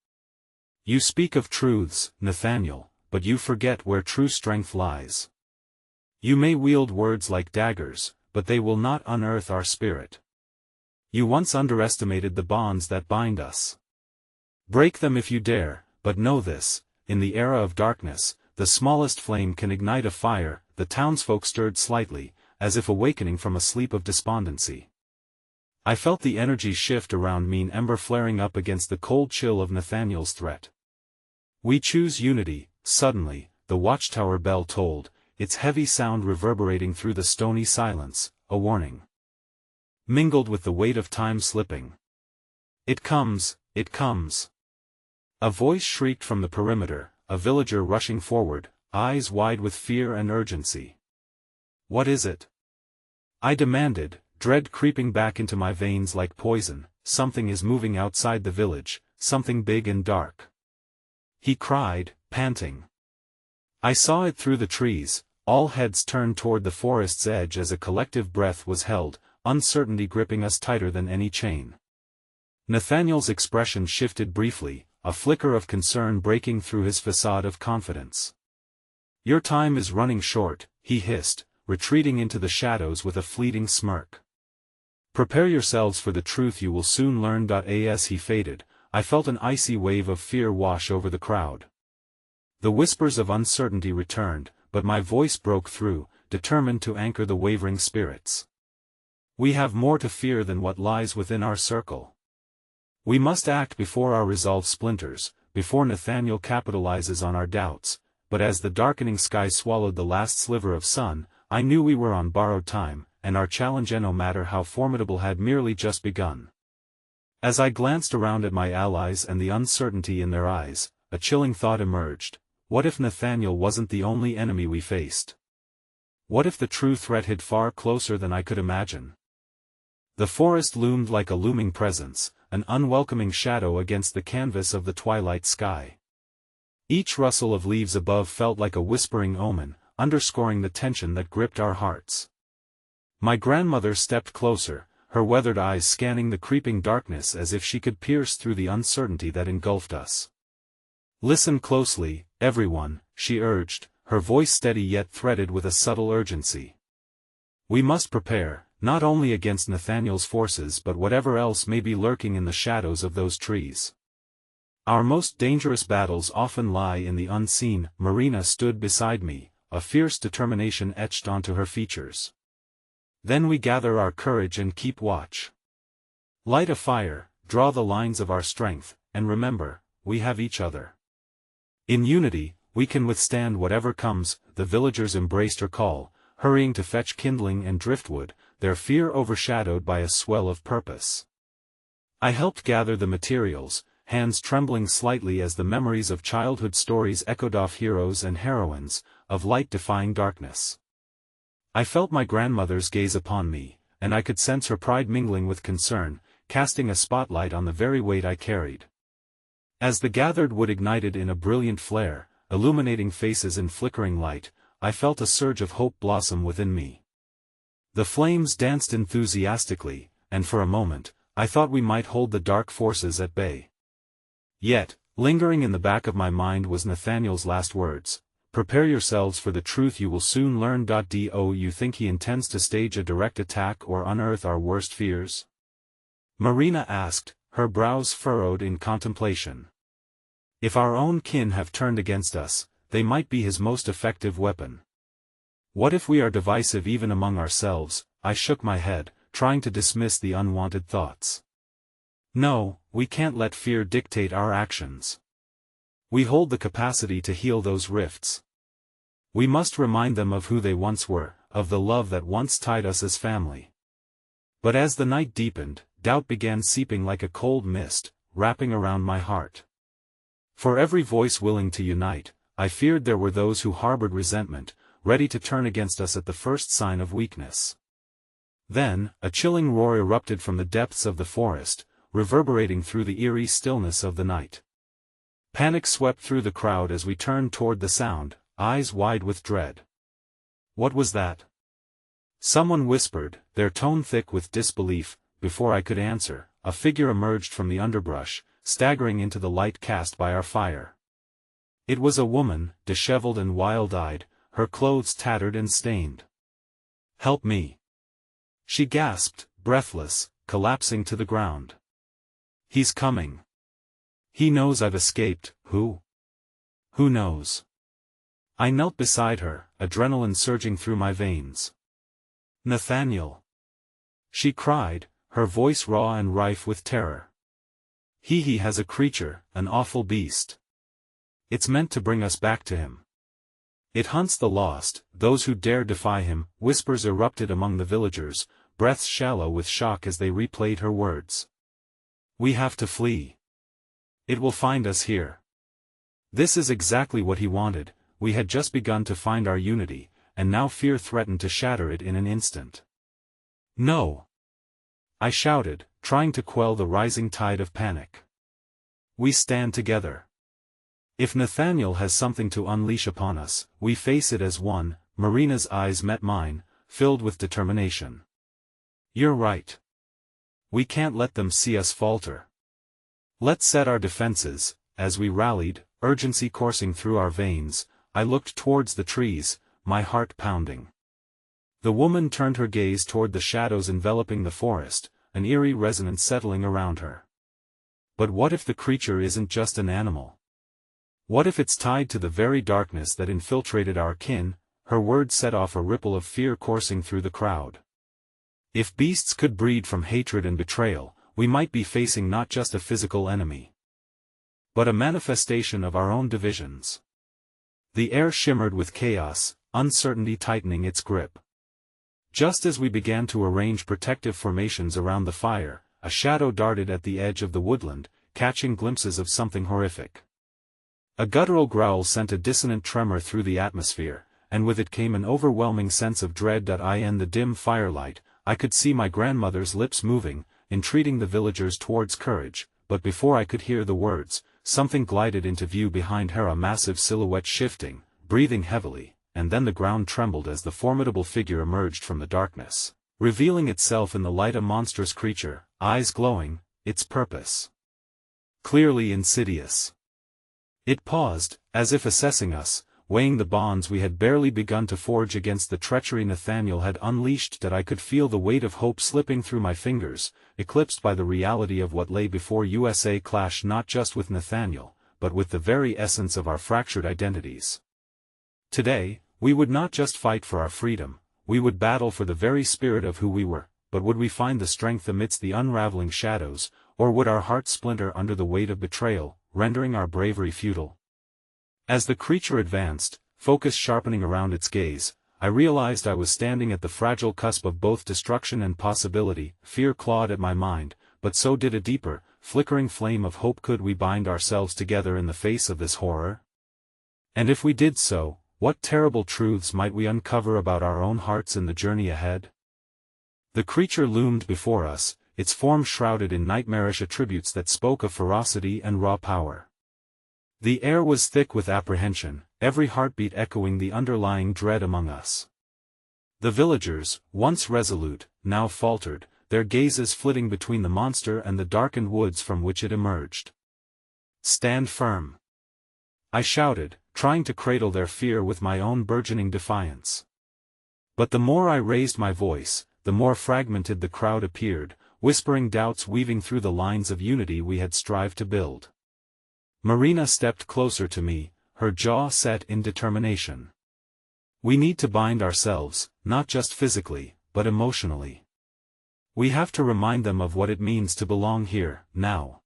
You speak of truths, Nathaniel, but you forget where true strength lies. You may wield words like daggers, but they will not unearth our spirit. You once underestimated the bonds that bind us. Break them if you dare, but know this, in the era of darkness, the smallest flame can ignite a fire. The townsfolk stirred slightly, as if awakening from a sleep of despondency. I felt the energy shift around me, an ember flaring up against the cold chill of Nathaniel's threat. We choose unity. Suddenly, the watchtower bell tolled, its heavy sound reverberating through the stony silence, a warning. Mingled with the weight of time slipping. It comes, it comes. A voice shrieked from the perimeter, a villager rushing forward, eyes wide with fear and urgency. What is it? I demanded, dread creeping back into my veins like poison. Something is moving outside the village, something big and dark. He cried, panting. I saw it through the trees. All heads turned toward the forest's edge as a collective breath was held, uncertainty gripping us tighter than any chain. Nathaniel's expression shifted briefly, a flicker of concern breaking through his facade of confidence. Your time is running short, he hissed, retreating into the shadows with a fleeting smirk. Prepare yourselves for the truth you will soon learn. As he faded, I felt an icy wave of fear wash over the crowd. The whispers of uncertainty returned, but my voice broke through, determined to anchor the wavering spirits. We have more to fear than what lies within our circle. We must act before our resolve splinters, before Nathaniel capitalizes on our doubts. But as the darkening sky swallowed the last sliver of sun, I knew we were on borrowed time, and our challenge, no matter how formidable, had merely just begun. As I glanced around at my allies and the uncertainty in their eyes, a chilling thought emerged. What if Nathaniel wasn't the only enemy we faced? What if the true threat hid far closer than I could imagine? The forest loomed like a looming presence, an unwelcoming shadow against the canvas of the twilight sky. Each rustle of leaves above felt like a whispering omen, underscoring the tension that gripped our hearts. My grandmother stepped closer, her weathered eyes scanning the creeping darkness as if she could pierce through the uncertainty that engulfed us. Listen closely, everyone, she urged, her voice steady yet threaded with a subtle urgency. We must prepare, not only against Nathaniel's forces but whatever else may be lurking in the shadows of those trees. Our most dangerous battles often lie in the unseen. Marina stood beside me, a fierce determination etched onto her features. Then we gather our courage and keep watch. Light a fire, draw the lines of our strength, and remember, we have each other. In unity, we can withstand whatever comes. The villagers embraced her call, hurrying to fetch kindling and driftwood, their fear overshadowed by a swell of purpose. I helped gather the materials, hands trembling slightly as the memories of childhood stories echoed off heroes and heroines, of light defying darkness. I felt my grandmother's gaze upon me, and I could sense her pride mingling with concern, casting a spotlight on the very weight I carried. As the gathered wood ignited in a brilliant flare, illuminating faces in flickering light, I felt a surge of hope blossom within me. The flames danced enthusiastically, and for a moment, I thought we might hold the dark forces at bay. Yet, lingering in the back of my mind was Nathaniel's last words: "Prepare yourselves for the truth you will soon learn." Do you think he intends to stage a direct attack or unearth our worst fears? Marina asked, her brows furrowed in contemplation. If our own kin have turned against us, they might be his most effective weapon. What if we are divisive even among ourselves? I shook my head, trying to dismiss the unwanted thoughts. No, we can't let fear dictate our actions. We hold the capacity to heal those rifts. We must remind them of who they once were, of the love that once tied us as family. But as the night deepened, doubt began seeping like a cold mist, wrapping around my heart. For every voice willing to unite, I feared there were those who harbored resentment, ready to turn against us at the first sign of weakness. Then, a chilling roar erupted from the depths of the forest, reverberating through the eerie stillness of the night. Panic swept through the crowd as we turned toward the sound, eyes wide with dread. What was that? Someone whispered, their tone thick with disbelief. Before I could answer, a figure emerged from the underbrush, staggering into the light cast by our fire. It was a woman, disheveled and wild-eyed, her clothes tattered and stained. "Help me!" she gasped, breathless, collapsing to the ground. "He's coming. He knows I've escaped." Who? Who knows? I knelt beside her, adrenaline surging through my veins. "Nathaniel!" she cried, her voice raw and rife with terror. He has a creature, an awful beast. It's meant to bring us back to him. It hunts the lost, those who dare defy him." Whispers erupted among the villagers, breaths shallow with shock as they replayed her words. "We have to flee. It will find us here." This is exactly what he wanted. We had just begun to find our unity, and now fear threatened to shatter it in an instant. "No!" I shouted, trying to quell the rising tide of panic. "We stand together. If Nathaniel has something to unleash upon us, we face it as one." Marina's eyes met mine, filled with determination. "You're right. We can't let them see us falter. Let's set our defenses." As we rallied, urgency coursing through our veins, I looked towards the trees, my heart pounding. The woman turned her gaze toward the shadows enveloping the forest, an eerie resonance settling around her. But what if the creature isn't just an animal? What if it's tied to the very darkness that infiltrated our kin? Her words set off a ripple of fear coursing through the crowd. If beasts could breed from hatred and betrayal, we might be facing not just a physical enemy, but a manifestation of our own divisions. The air shimmered with chaos, uncertainty tightening its grip. Just as we began to arrange protective formations around the fire, a shadow darted at the edge of the woodland, catching glimpses of something horrific. A guttural growl sent a dissonant tremor through the atmosphere, and with it came an overwhelming sense of dread. In the dim firelight, I could see my grandmother's lips moving, entreating the villagers towards courage, but before I could hear the words, something glided into view behind her, a massive silhouette shifting, breathing heavily, and then the ground trembled as the formidable figure emerged from the darkness, revealing itself in the light, a monstrous creature, eyes glowing, its purpose clearly insidious. It paused, as if assessing us, weighing the bonds we had barely begun to forge against the treachery Nathaniel had unleashed. I could feel the weight of hope slipping through my fingers, eclipsed by the reality of what lay before us. Clash not just with Nathaniel, but with the very essence of our fractured identities. Today, we would not just fight for our freedom, we would battle for the very spirit of who we were. But would we find the strength amidst the unraveling shadows, or would our hearts splinter under the weight of betrayal, rendering our bravery futile? As the creature advanced, focus sharpening around its gaze, I realized I was standing at the fragile cusp of both destruction and possibility. Fear clawed at my mind, but so did a deeper, flickering flame of hope. Could we bind ourselves together in the face of this horror? And if we did so, what terrible truths might we uncover about our own hearts in the journey ahead? The creature loomed before us, its form shrouded in nightmarish attributes that spoke of ferocity and raw power. The air was thick with apprehension, every heartbeat echoing the underlying dread among us. The villagers, once resolute, now faltered, their gazes flitting between the monster and the darkened woods from which it emerged. "Stand firm!" I shouted, trying to cradle their fear with my own burgeoning defiance. But the more I raised my voice, the more fragmented the crowd appeared, whispering doubts weaving through the lines of unity we had strived to build. Marina stepped closer to me, her jaw set in determination. "We need to bind ourselves, not just physically, but emotionally. We have to remind them of what it means to belong here, now."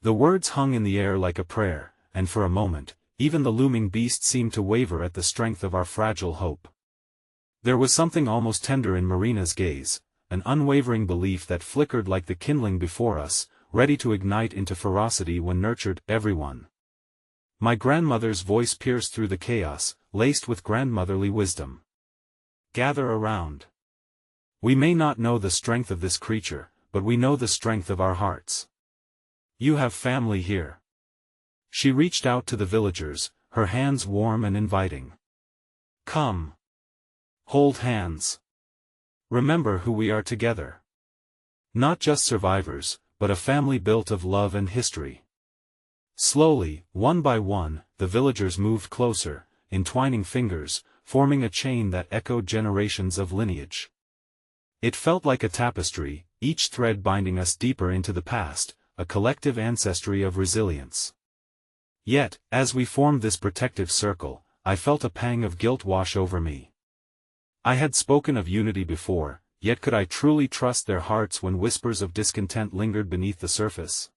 The words hung in the air like a prayer, and for a moment, even the looming beast seemed to waver at the strength of our fragile hope. There was something almost tender in Marina's gaze, an unwavering belief that flickered like the kindling before us, ready to ignite into ferocity when nurtured. "Everyone." My grandmother's voice pierced through the chaos, laced with grandmotherly wisdom. "Gather around. We may not know the strength of this creature, but we know the strength of our hearts. You have family here." She reached out to the villagers, her hands warm and inviting. "Come. Hold hands. Remember who we are together. Not just survivors, but a family built of love and history." Slowly, one by one, the villagers moved closer, entwining fingers, forming a chain that echoed generations of lineage. It felt like a tapestry, each thread binding us deeper into the past, a collective ancestry of resilience. Yet, as we formed this protective circle, I felt a pang of guilt wash over me. I had spoken of unity before, yet could I truly trust their hearts when whispers of discontent lingered beneath the surface?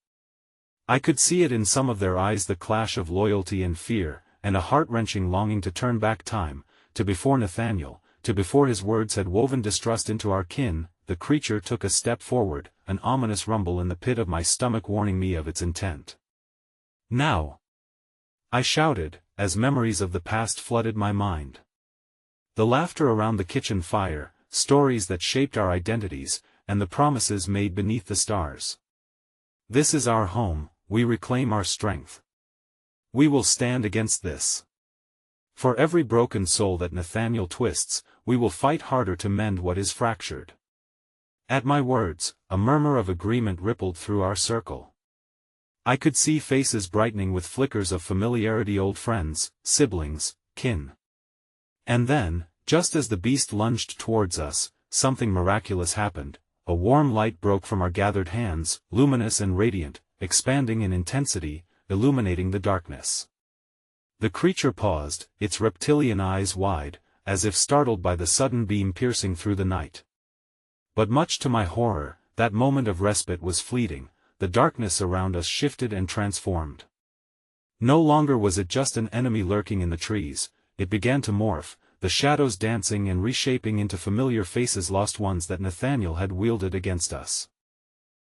I could see it in some of their eyes, the clash of loyalty and fear, and a heart-wrenching longing to turn back time, to before Nathaniel, to before his words had woven distrust into our kin. The creature took a step forward, an ominous rumble in the pit of my stomach warning me of its intent. "Now!" I shouted, as memories of the past flooded my mind. The laughter around the kitchen fire, stories that shaped our identities, and the promises made beneath the stars. "This is our home, we reclaim our strength. We will stand against this. For every broken soul that Nathaniel twists, we will fight harder to mend what is fractured." At my words, a murmur of agreement rippled through our circle. I could see faces brightening with flickers of familiarity, old friends, siblings, kin. And then, just as the beast lunged towards us, something miraculous happened. A warm light broke from our gathered hands, luminous and radiant, expanding in intensity, illuminating the darkness. The creature paused, its reptilian eyes wide, as if startled by the sudden beam piercing through the night. But much to my horror, that moment of respite was fleeting. The darkness around us shifted and transformed. No longer was it just an enemy lurking in the trees, it began to morph, the shadows dancing and reshaping into familiar faces, lost ones that Nathaniel had wielded against us.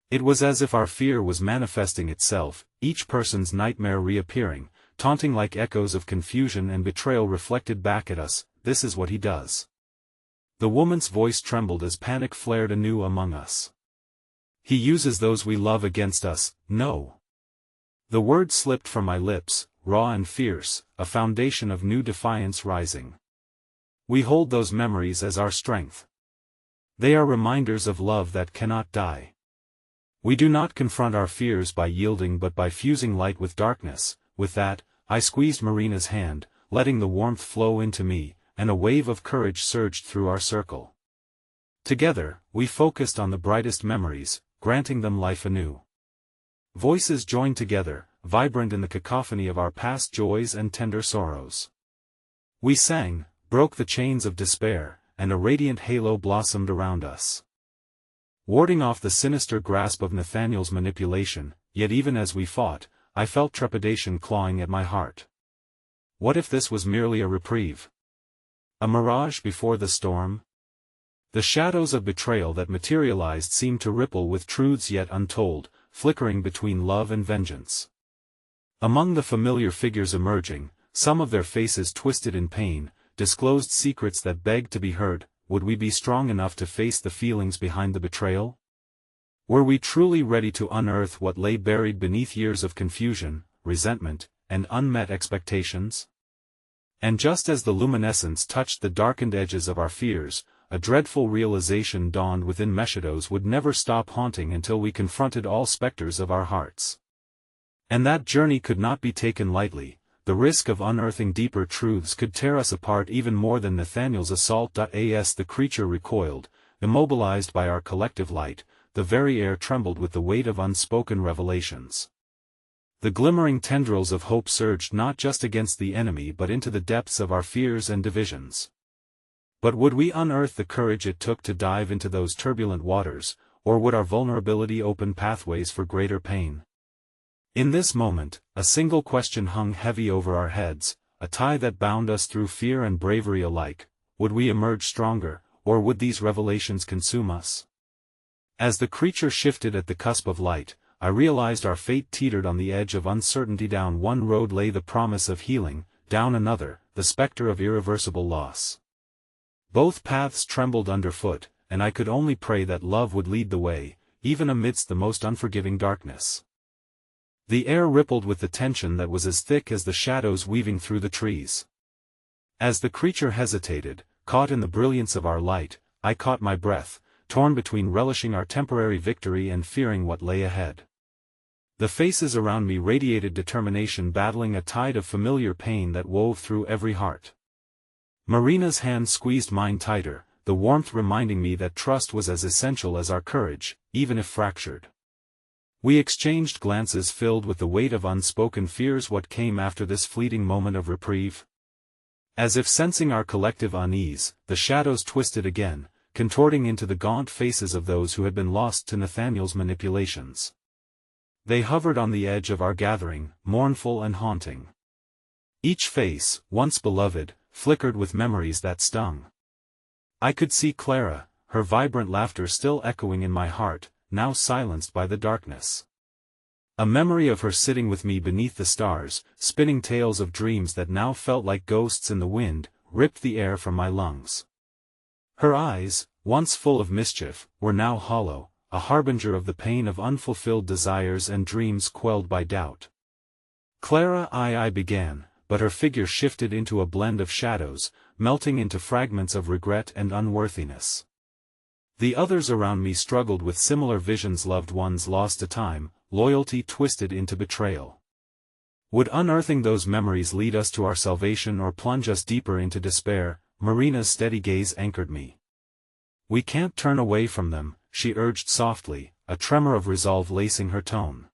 It was as if our fear was manifesting itself, each person's nightmare reappearing, taunting like echoes of confusion and betrayal reflected back at us. "This is what he does." The woman's voice trembled as panic flared anew among us. "He uses those we love against us." "No." The word slipped from my lips, raw and fierce, a foundation of new defiance rising. "We hold those memories as our strength. They are reminders of love that cannot die. We do not confront our fears by yielding but by fusing light with darkness." With that, I squeezed Marina's hand, letting the warmth flow into me, and a wave of courage surged through our circle. Together, we focused on the brightest memories, granting them life anew. Voices joined together, vibrant in the cacophony of our past joys and tender sorrows. We sang, broke the chains of despair, and a radiant halo blossomed around us, warding off the sinister grasp of Nathaniel's manipulation. Yet even as we fought, I felt trepidation clawing at my heart. What if this was merely a reprieve? A mirage before the storm? The shadows of betrayal that materialized seemed to ripple with truths yet untold, flickering between love and vengeance. Among the familiar figures emerging, some of their faces twisted in pain, disclosed secrets that begged to be heard. Would we be strong enough to face the feelings behind the betrayal? Were we truly ready to unearth what lay buried beneath years of confusion, resentment, and unmet expectations? And just as the luminescence touched the darkened edges of our fears, a dreadful realization dawned within me: shadows would never stop haunting until we confronted all specters of our hearts. And that journey could not be taken lightly. The risk of unearthing deeper truths could tear us apart even more than Nathaniel's assault. As the creature recoiled, immobilized by our collective light, the very air trembled with the weight of unspoken revelations. The glimmering tendrils of hope surged not just against the enemy but into the depths of our fears and divisions. But would we unearth the courage it took to dive into those turbulent waters, or would our vulnerability open pathways for greater pain? In this moment, a single question hung heavy over our heads, a tie that bound us through fear and bravery alike: would we emerge stronger, or would these revelations consume us? As the creature shifted at the cusp of light, I realized our fate teetered on the edge of uncertainty. Down one road lay the promise of healing, down another, the specter of irreversible loss. Both paths trembled underfoot, and I could only pray that love would lead the way, even amidst the most unforgiving darkness. The air rippled with the tension that was as thick as the shadows weaving through the trees. As the creature hesitated, caught in the brilliance of our light, I caught my breath, torn between relishing our temporary victory and fearing what lay ahead. The faces around me radiated determination, battling a tide of familiar pain that wove through every heart. Marina's hand squeezed mine tighter, the warmth reminding me that trust was as essential as our courage, even if fractured. We exchanged glances filled with the weight of unspoken fears. What came after this fleeting moment of reprieve? As if sensing our collective unease, the shadows twisted again, contorting into the gaunt faces of those who had been lost to Nathaniel's manipulations. They hovered on the edge of our gathering, mournful and haunting. Each face, once beloved, flickered with memories that stung. I could see Clara, her vibrant laughter still echoing in my heart, now silenced by the darkness. A memory of her sitting with me beneath the stars, spinning tales of dreams that now felt like ghosts in the wind, ripped the air from my lungs. Her eyes, once full of mischief, were now hollow, a harbinger of the pain of unfulfilled desires and dreams quelled by doubt. Clara, I began, but her figure shifted into a blend of shadows, melting into fragments of regret and unworthiness. The others around me struggled with similar visions: loved ones lost to time, loyalty twisted into betrayal. Would unearthing those memories lead us to our salvation or plunge us deeper into despair? Marina's steady gaze anchored me. "We can't turn away from them," she urged softly, a tremor of resolve lacing her tone.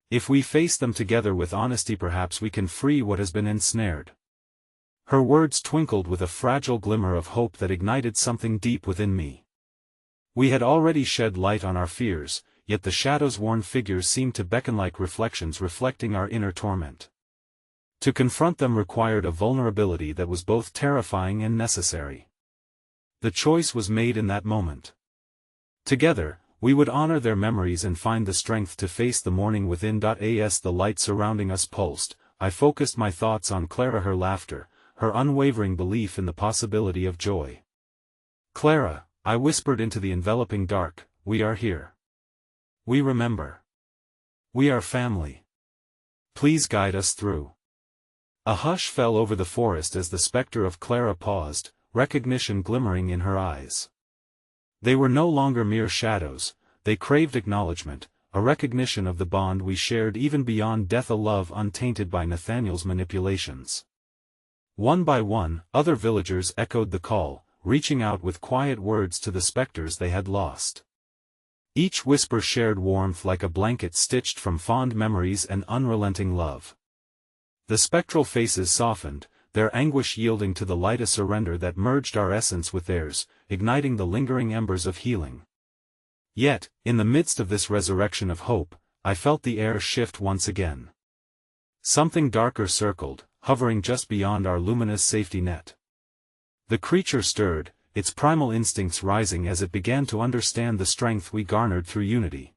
"If we face them together with honesty, perhaps we can free what has been ensnared." Her words twinkled with a fragile glimmer of hope that ignited something deep within me. We had already shed light on our fears, yet the shadows-worn figures seemed to beckon like reflections reflecting our inner torment. To confront them required a vulnerability that was both terrifying and necessary. The choice was made in that moment. Together, we would honor their memories and find the strength to face the morning within. As the light surrounding us pulsed, I focused my thoughts on Clara, her laughter, her unwavering belief in the possibility of joy. "Clara," I whispered into the enveloping dark, "we are here. We remember. We are family. Please guide us through." A hush fell over the forest as the specter of Clara paused, recognition glimmering in her eyes. They were no longer mere shadows, they craved acknowledgement, a recognition of the bond we shared even beyond death, a love untainted by Nathaniel's manipulations. One by one, other villagers echoed the call, reaching out with quiet words to the specters they had lost. Each whisper shared warmth like a blanket stitched from fond memories and unrelenting love. The spectral faces softened, their anguish yielding to the light, a surrender that merged our essence with theirs, igniting the lingering embers of healing. Yet, in the midst of this resurrection of hope, I felt the air shift once again. Something darker circled, hovering just beyond our luminous safety net. The creature stirred, its primal instincts rising as it began to understand the strength we garnered through unity.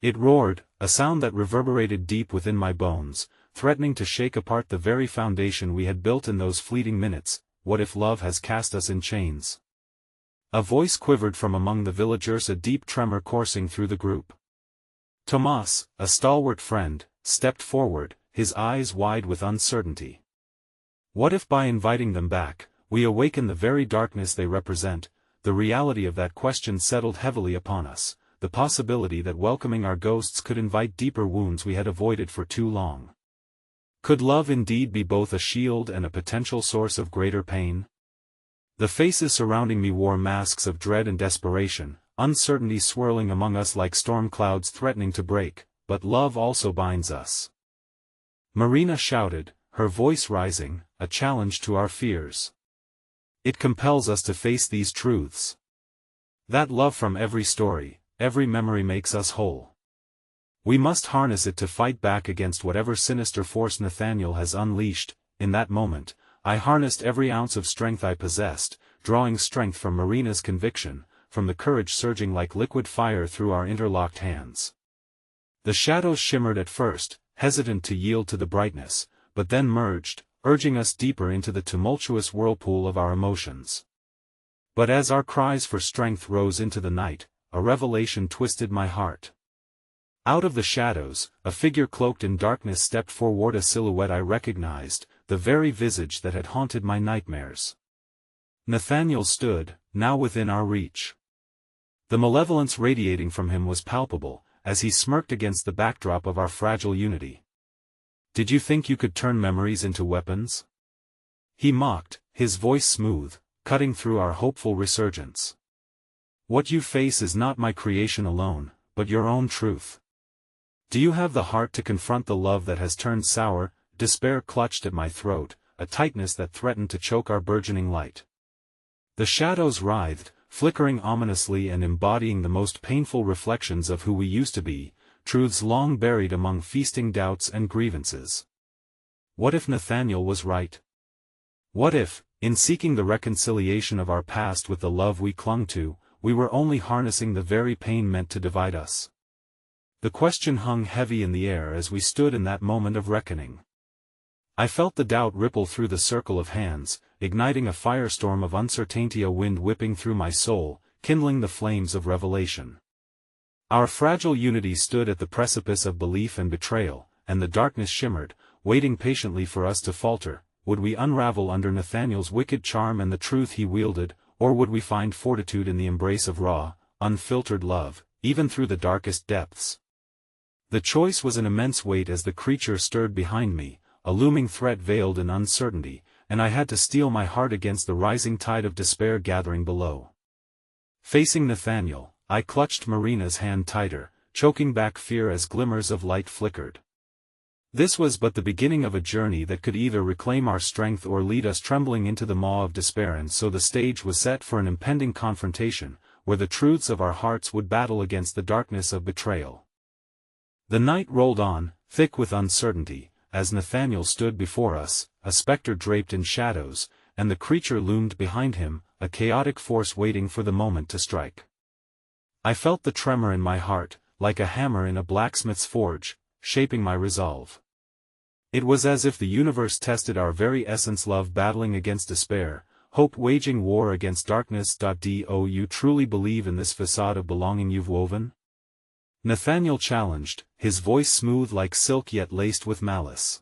It roared, a sound that reverberated deep within my bones, threatening to shake apart the very foundation we had built in those fleeting minutes. "What if love has cast us in chains?" A voice quivered from among the villagers, a deep tremor coursing through the group. Tomas, a stalwart friend, stepped forward, his eyes wide with uncertainty. What if by inviting them back, we awaken the very darkness they represent? The reality of that question settled heavily upon us, the possibility that welcoming our ghosts could invite deeper wounds we had avoided for too long. Could love indeed be both a shield and a potential source of greater pain? The faces surrounding me wore masks of dread and desperation, uncertainty swirling among us like storm clouds threatening to break, but love also binds us. Marina shouted, her voice rising, a challenge to our fears. It compels us to face these truths. That love from every story, every memory makes us whole. We must harness it to fight back against whatever sinister force Nathaniel has unleashed. In that moment, I harnessed every ounce of strength I possessed, drawing strength from Marina's conviction, from the courage surging like liquid fire through our interlocked hands. The shadows shimmered at first, hesitant to yield to the brightness, but then merged, urging us deeper into the tumultuous whirlpool of our emotions. But as our cries for strength rose into the night, a revelation twisted my heart. Out of the shadows, a figure cloaked in darkness stepped forward, a silhouette I recognized, the very visage that had haunted my nightmares. Nathaniel stood, now within our reach. The malevolence radiating from him was palpable, as he smirked against the backdrop of our fragile unity. "Did you think you could turn memories into weapons?" he mocked, his voice smooth, cutting through our hopeful resurgence. "What you face is not my creation alone, but your own truth. Do you have the heart to confront the love that has turned sour?" Despair clutched at my throat, a tightness that threatened to choke our burgeoning light. The shadows writhed, flickering ominously and embodying the most painful reflections of who we used to be, truths long buried among feasting doubts and grievances. What if Nathaniel was right? What if, in seeking the reconciliation of our past with the love we clung to, we were only harnessing the very pain meant to divide us? The question hung heavy in the air as we stood in that moment of reckoning. I felt the doubt ripple through the circle of hands, igniting a firestorm of uncertainty, a wind whipping through my soul, kindling the flames of revelation. Our fragile unity stood at the precipice of belief and betrayal, and the darkness shimmered, waiting patiently for us to falter. Would we unravel under Nathaniel's wicked charm and the truth he wielded, or would we find fortitude in the embrace of raw, unfiltered love, even through the darkest depths? The choice was an immense weight as the creature stirred behind me, a looming threat veiled in uncertainty, and I had to steel my heart against the rising tide of despair gathering below. Facing Nathaniel, I clutched Marina's hand tighter, choking back fear as glimmers of light flickered. This was but the beginning of a journey that could either reclaim our strength or lead us trembling into the maw of despair, and so the stage was set for an impending confrontation, where the truths of our hearts would battle against the darkness of betrayal. The night rolled on, thick with uncertainty, as Nathaniel stood before us, a specter draped in shadows, and the creature loomed behind him, a chaotic force waiting for the moment to strike. I felt the tremor in my heart, like a hammer in a blacksmith's forge, shaping my resolve. It was as if the universe tested our very essence, love battling against despair, hope waging war against darkness. Do you truly believe in this facade of belonging you've woven? Nathaniel challenged, his voice smooth like silk yet laced with malice.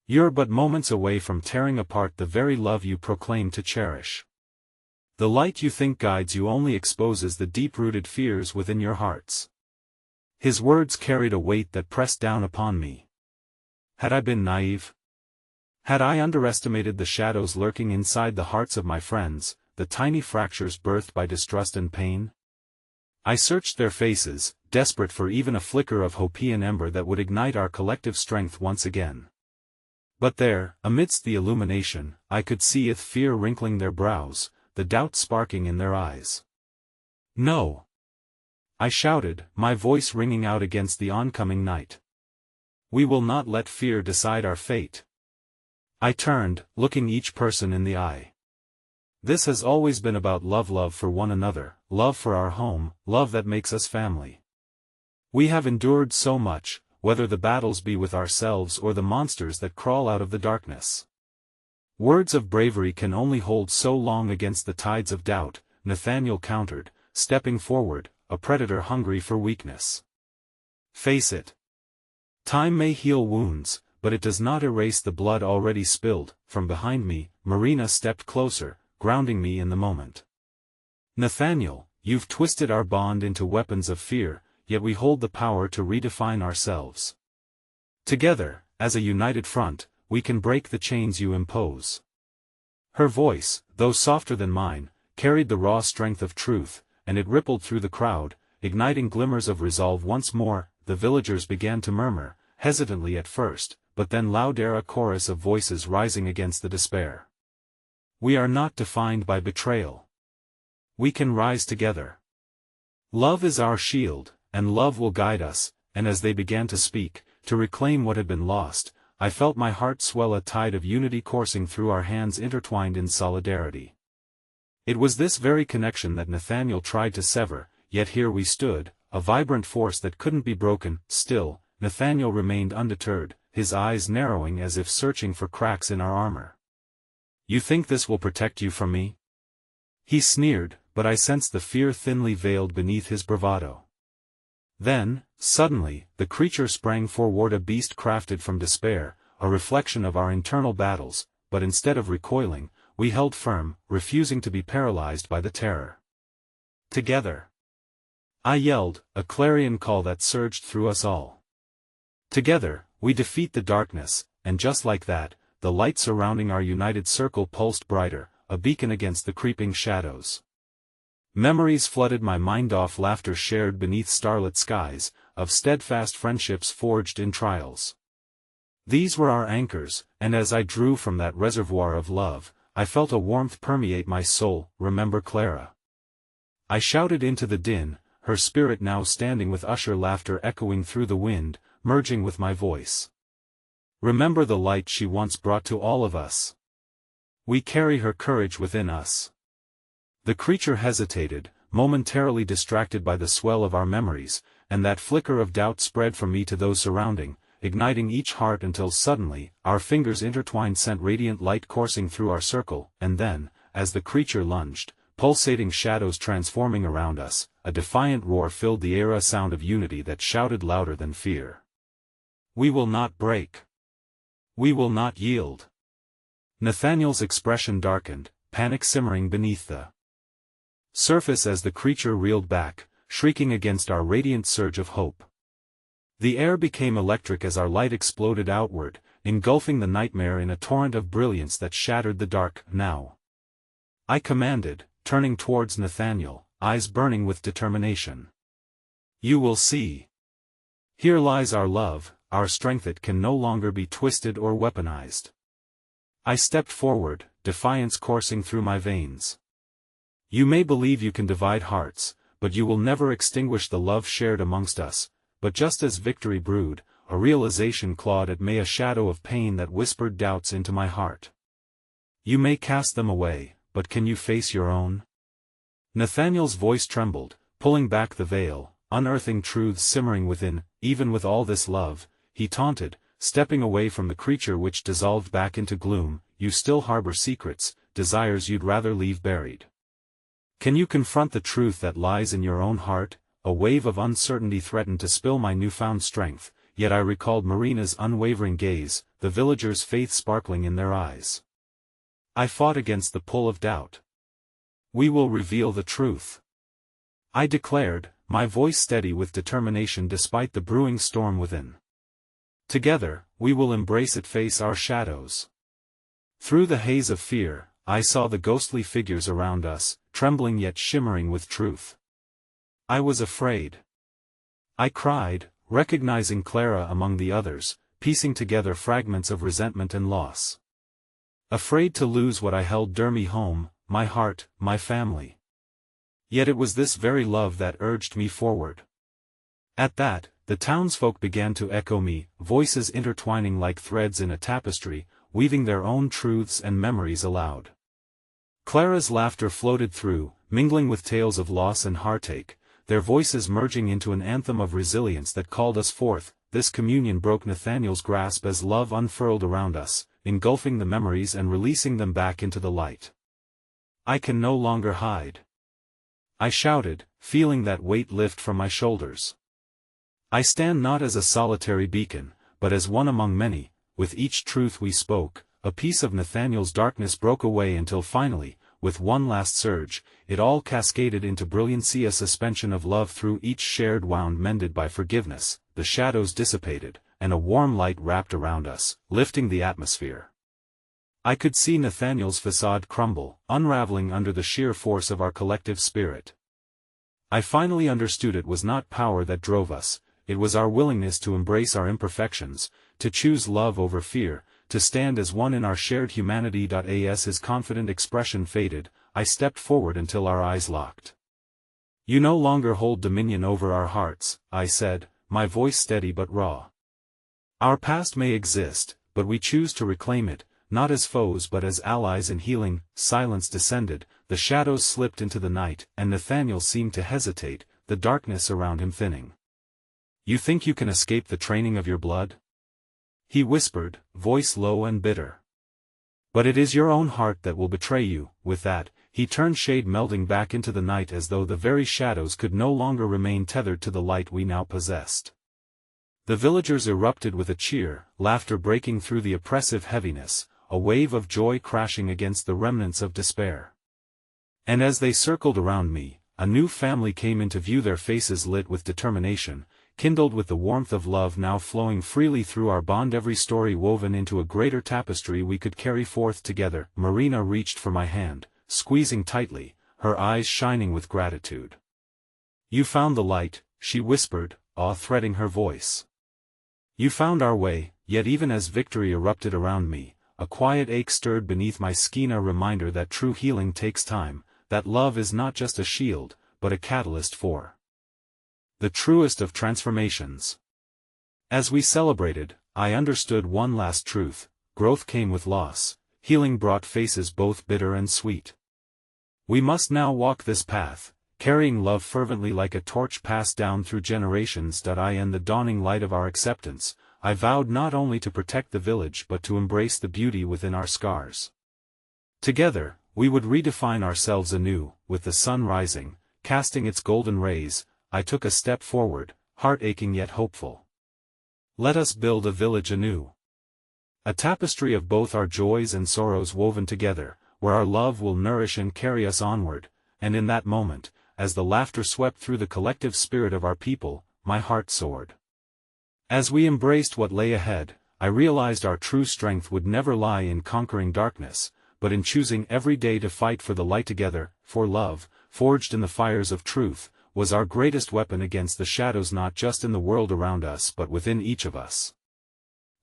You're but moments away from tearing apart the very love you proclaim to cherish. The light you think guides you only exposes the deep-rooted fears within your hearts. His words carried a weight that pressed down upon me. Had I been naive? Had I underestimated the shadows lurking inside the hearts of my friends, the tiny fractures birthed by distrust and pain? I searched their faces, desperate for even a flicker of hope, an ember that would ignite our collective strength once again. But there, amidst the illumination, I could see fear wrinkling their brows, the doubt sparking in their eyes. No! I shouted, my voice ringing out against the oncoming night. We will not let fear decide our fate. I turned, looking each person in the eye. This has always been about love, love for one another, love for our home, love that makes us family. We have endured so much, whether the battles be with ourselves or the monsters that crawl out of the darkness. Words of bravery can only hold so long against the tides of doubt, Nathaniel countered, stepping forward, a predator hungry for weakness. Face it. Time may heal wounds, but it does not erase the blood already spilled. From behind me, Marina stepped closer, grounding me in the moment. Nathaniel, you've twisted our bond into weapons of fear, yet we hold the power to redefine ourselves. Together, as a united front, we can break the chains you impose. Her voice, though softer than mine, carried the raw strength of truth, and it rippled through the crowd, igniting glimmers of resolve once more. The villagers began to murmur, hesitantly at first, but then louder, a chorus of voices rising against the despair. We are not defined by betrayal. We can rise together. Love is our shield, and love will guide us. And as they began to speak, to reclaim what had been lost, I felt my heart swell, a tide of unity coursing through our hands intertwined in solidarity. It was this very connection that Nathaniel tried to sever, yet here we stood, a vibrant force that couldn't be broken. Still, Nathaniel remained undeterred, his eyes narrowing as if searching for cracks in our armor. You think this will protect you from me? He sneered, but I sensed the fear thinly veiled beneath his bravado. Then, suddenly, the creature sprang forward, a beast crafted from despair, a reflection of our internal battles, but instead of recoiling, we held firm, refusing to be paralyzed by the terror. Together! I yelled, a clarion call that surged through us all. Together, we defeat the darkness, and just like that, the light surrounding our united circle pulsed brighter, a beacon against the creeping shadows. Memories flooded my mind of laughter shared beneath starlit skies, of steadfast friendships forged in trials. These were our anchors, and as I drew from that reservoir of love, I felt a warmth permeate my soul. Remember Clara? I shouted into the din, her spirit now standing with usher laughter echoing through the wind, merging with my voice. Remember the light she once brought to all of us. We carry her courage within us. The creature hesitated, momentarily distracted by the swell of our memories, and that flicker of doubt spread from me to those surrounding, igniting each heart until suddenly, our fingers intertwined sent radiant light coursing through our circle, and then, as the creature lunged, pulsating shadows transforming around us, a defiant roar filled the air, a sound of unity that shouted louder than fear. We will not break. We will not yield. Nathaniel's expression darkened, panic simmering beneath the surface as the creature reeled back, shrieking against our radiant surge of hope. The air became electric as our light exploded outward, engulfing the nightmare in a torrent of brilliance that shattered the dark. Now, I commanded, turning towards Nathaniel, eyes burning with determination. You will see. Here lies our love, our strength. It can no longer be twisted or weaponized. I stepped forward, defiance coursing through my veins. You may believe you can divide hearts, but you will never extinguish the love shared amongst us. But just as victory brewed, a realization clawed at me, a shadow of pain that whispered doubts into my heart. You may cast them away, but can you face your own? Nathaniel's voice trembled, pulling back the veil, unearthing truths simmering within. Even with all this love, he taunted, stepping away from the creature which dissolved back into gloom, you still harbor secrets, desires you'd rather leave buried. Can you confront the truth that lies in your own heart? A wave of uncertainty threatened to spill my newfound strength, yet I recalled Marina's unwavering gaze, the villagers' faith sparkling in their eyes. I fought against the pull of doubt. We will reveal the truth, I declared, my voice steady with determination despite the brewing storm within. Together, we will embrace it, face our shadows. Through the haze of fear, I saw the ghostly figures around us, trembling yet shimmering with truth. I was afraid. I cried, recognizing Clara among the others, piecing together fragments of resentment and loss. Afraid to lose what I held dear me, home, my heart, my family. Yet it was this very love that urged me forward. At that, the townsfolk began to echo me, voices intertwining like threads in a tapestry, weaving their own truths and memories aloud. Clara's laughter floated through, mingling with tales of loss and heartache, their voices merging into an anthem of resilience that called us forth. This communion broke Nathaniel's grasp as love unfurled around us, engulfing the memories and releasing them back into the light. I can no longer hide, I shouted, feeling that weight lift from my shoulders. I stand not as a solitary beacon, but as one among many, with each truth we spoke, a piece of Nathaniel's darkness broke away until finally, with one last surge, it all cascaded into brilliancy, a suspension of love through each shared wound mended by forgiveness. The shadows dissipated, and a warm light wrapped around us, lifting the atmosphere. I could see Nathaniel's facade crumble, unraveling under the sheer force of our collective spirit. I finally understood it was not power that drove us, it was our willingness to embrace our imperfections, to choose love over fear, to stand as one in our shared humanity. As his confident expression faded, I stepped forward until our eyes locked. "You no longer hold dominion over our hearts," I said, my voice steady but raw. "Our past may exist, but we choose to reclaim it, not as foes but as allies in healing." Silence descended, the shadows slipped into the night, and Nathaniel seemed to hesitate, the darkness around him thinning. "You think you can escape the training of your blood?" he whispered, voice low and bitter. "But it is your own heart that will betray you." With that, he turned shade, melting back into the night as though the very shadows could no longer remain tethered to the light we now possessed. The villagers erupted with a cheer, laughter breaking through the oppressive heaviness, a wave of joy crashing against the remnants of despair. And as they circled around me, a new family came into view, their faces lit with determination, kindled with the warmth of love now flowing freely through our bond, every story woven into a greater tapestry we could carry forth together. Marina reached for my hand, squeezing tightly, her eyes shining with gratitude. "You found the light," she whispered, awe threading her voice. "You found our way." Yet even as victory erupted around me, a quiet ache stirred beneath my skin, a reminder that true healing takes time, that love is not just a shield, but a catalyst for the truest of transformations. As we celebrated, I understood one last truth: growth came with loss, healing brought faces both bitter and sweet. We must now walk this path, carrying love fervently like a torch passed down through generations. In the dawning light of our acceptance, I vowed not only to protect the village but to embrace the beauty within our scars. Together, we would redefine ourselves anew. With the sun rising, casting its golden rays, I took a step forward, heart aching yet hopeful. Let us build a village anew. A tapestry of both our joys and sorrows woven together, where our love will nourish and carry us onward. And in that moment, as the laughter swept through the collective spirit of our people, my heart soared. As we embraced what lay ahead, I realized our true strength would never lie in conquering darkness, but in choosing every day to fight for the light together, for love, forged in the fires of truth, was our greatest weapon against the shadows, not just in the world around us but within each of us.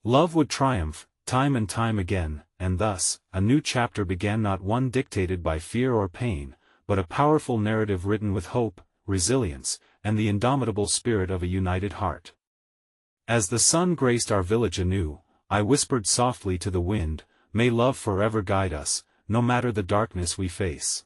Love would triumph, time and time again, and thus, a new chapter began, not one dictated by fear or pain, but a powerful narrative written with hope, resilience, and the indomitable spirit of a united heart. As the sun graced our village anew, I whispered softly to the wind, "May love forever guide us, no matter the darkness we face."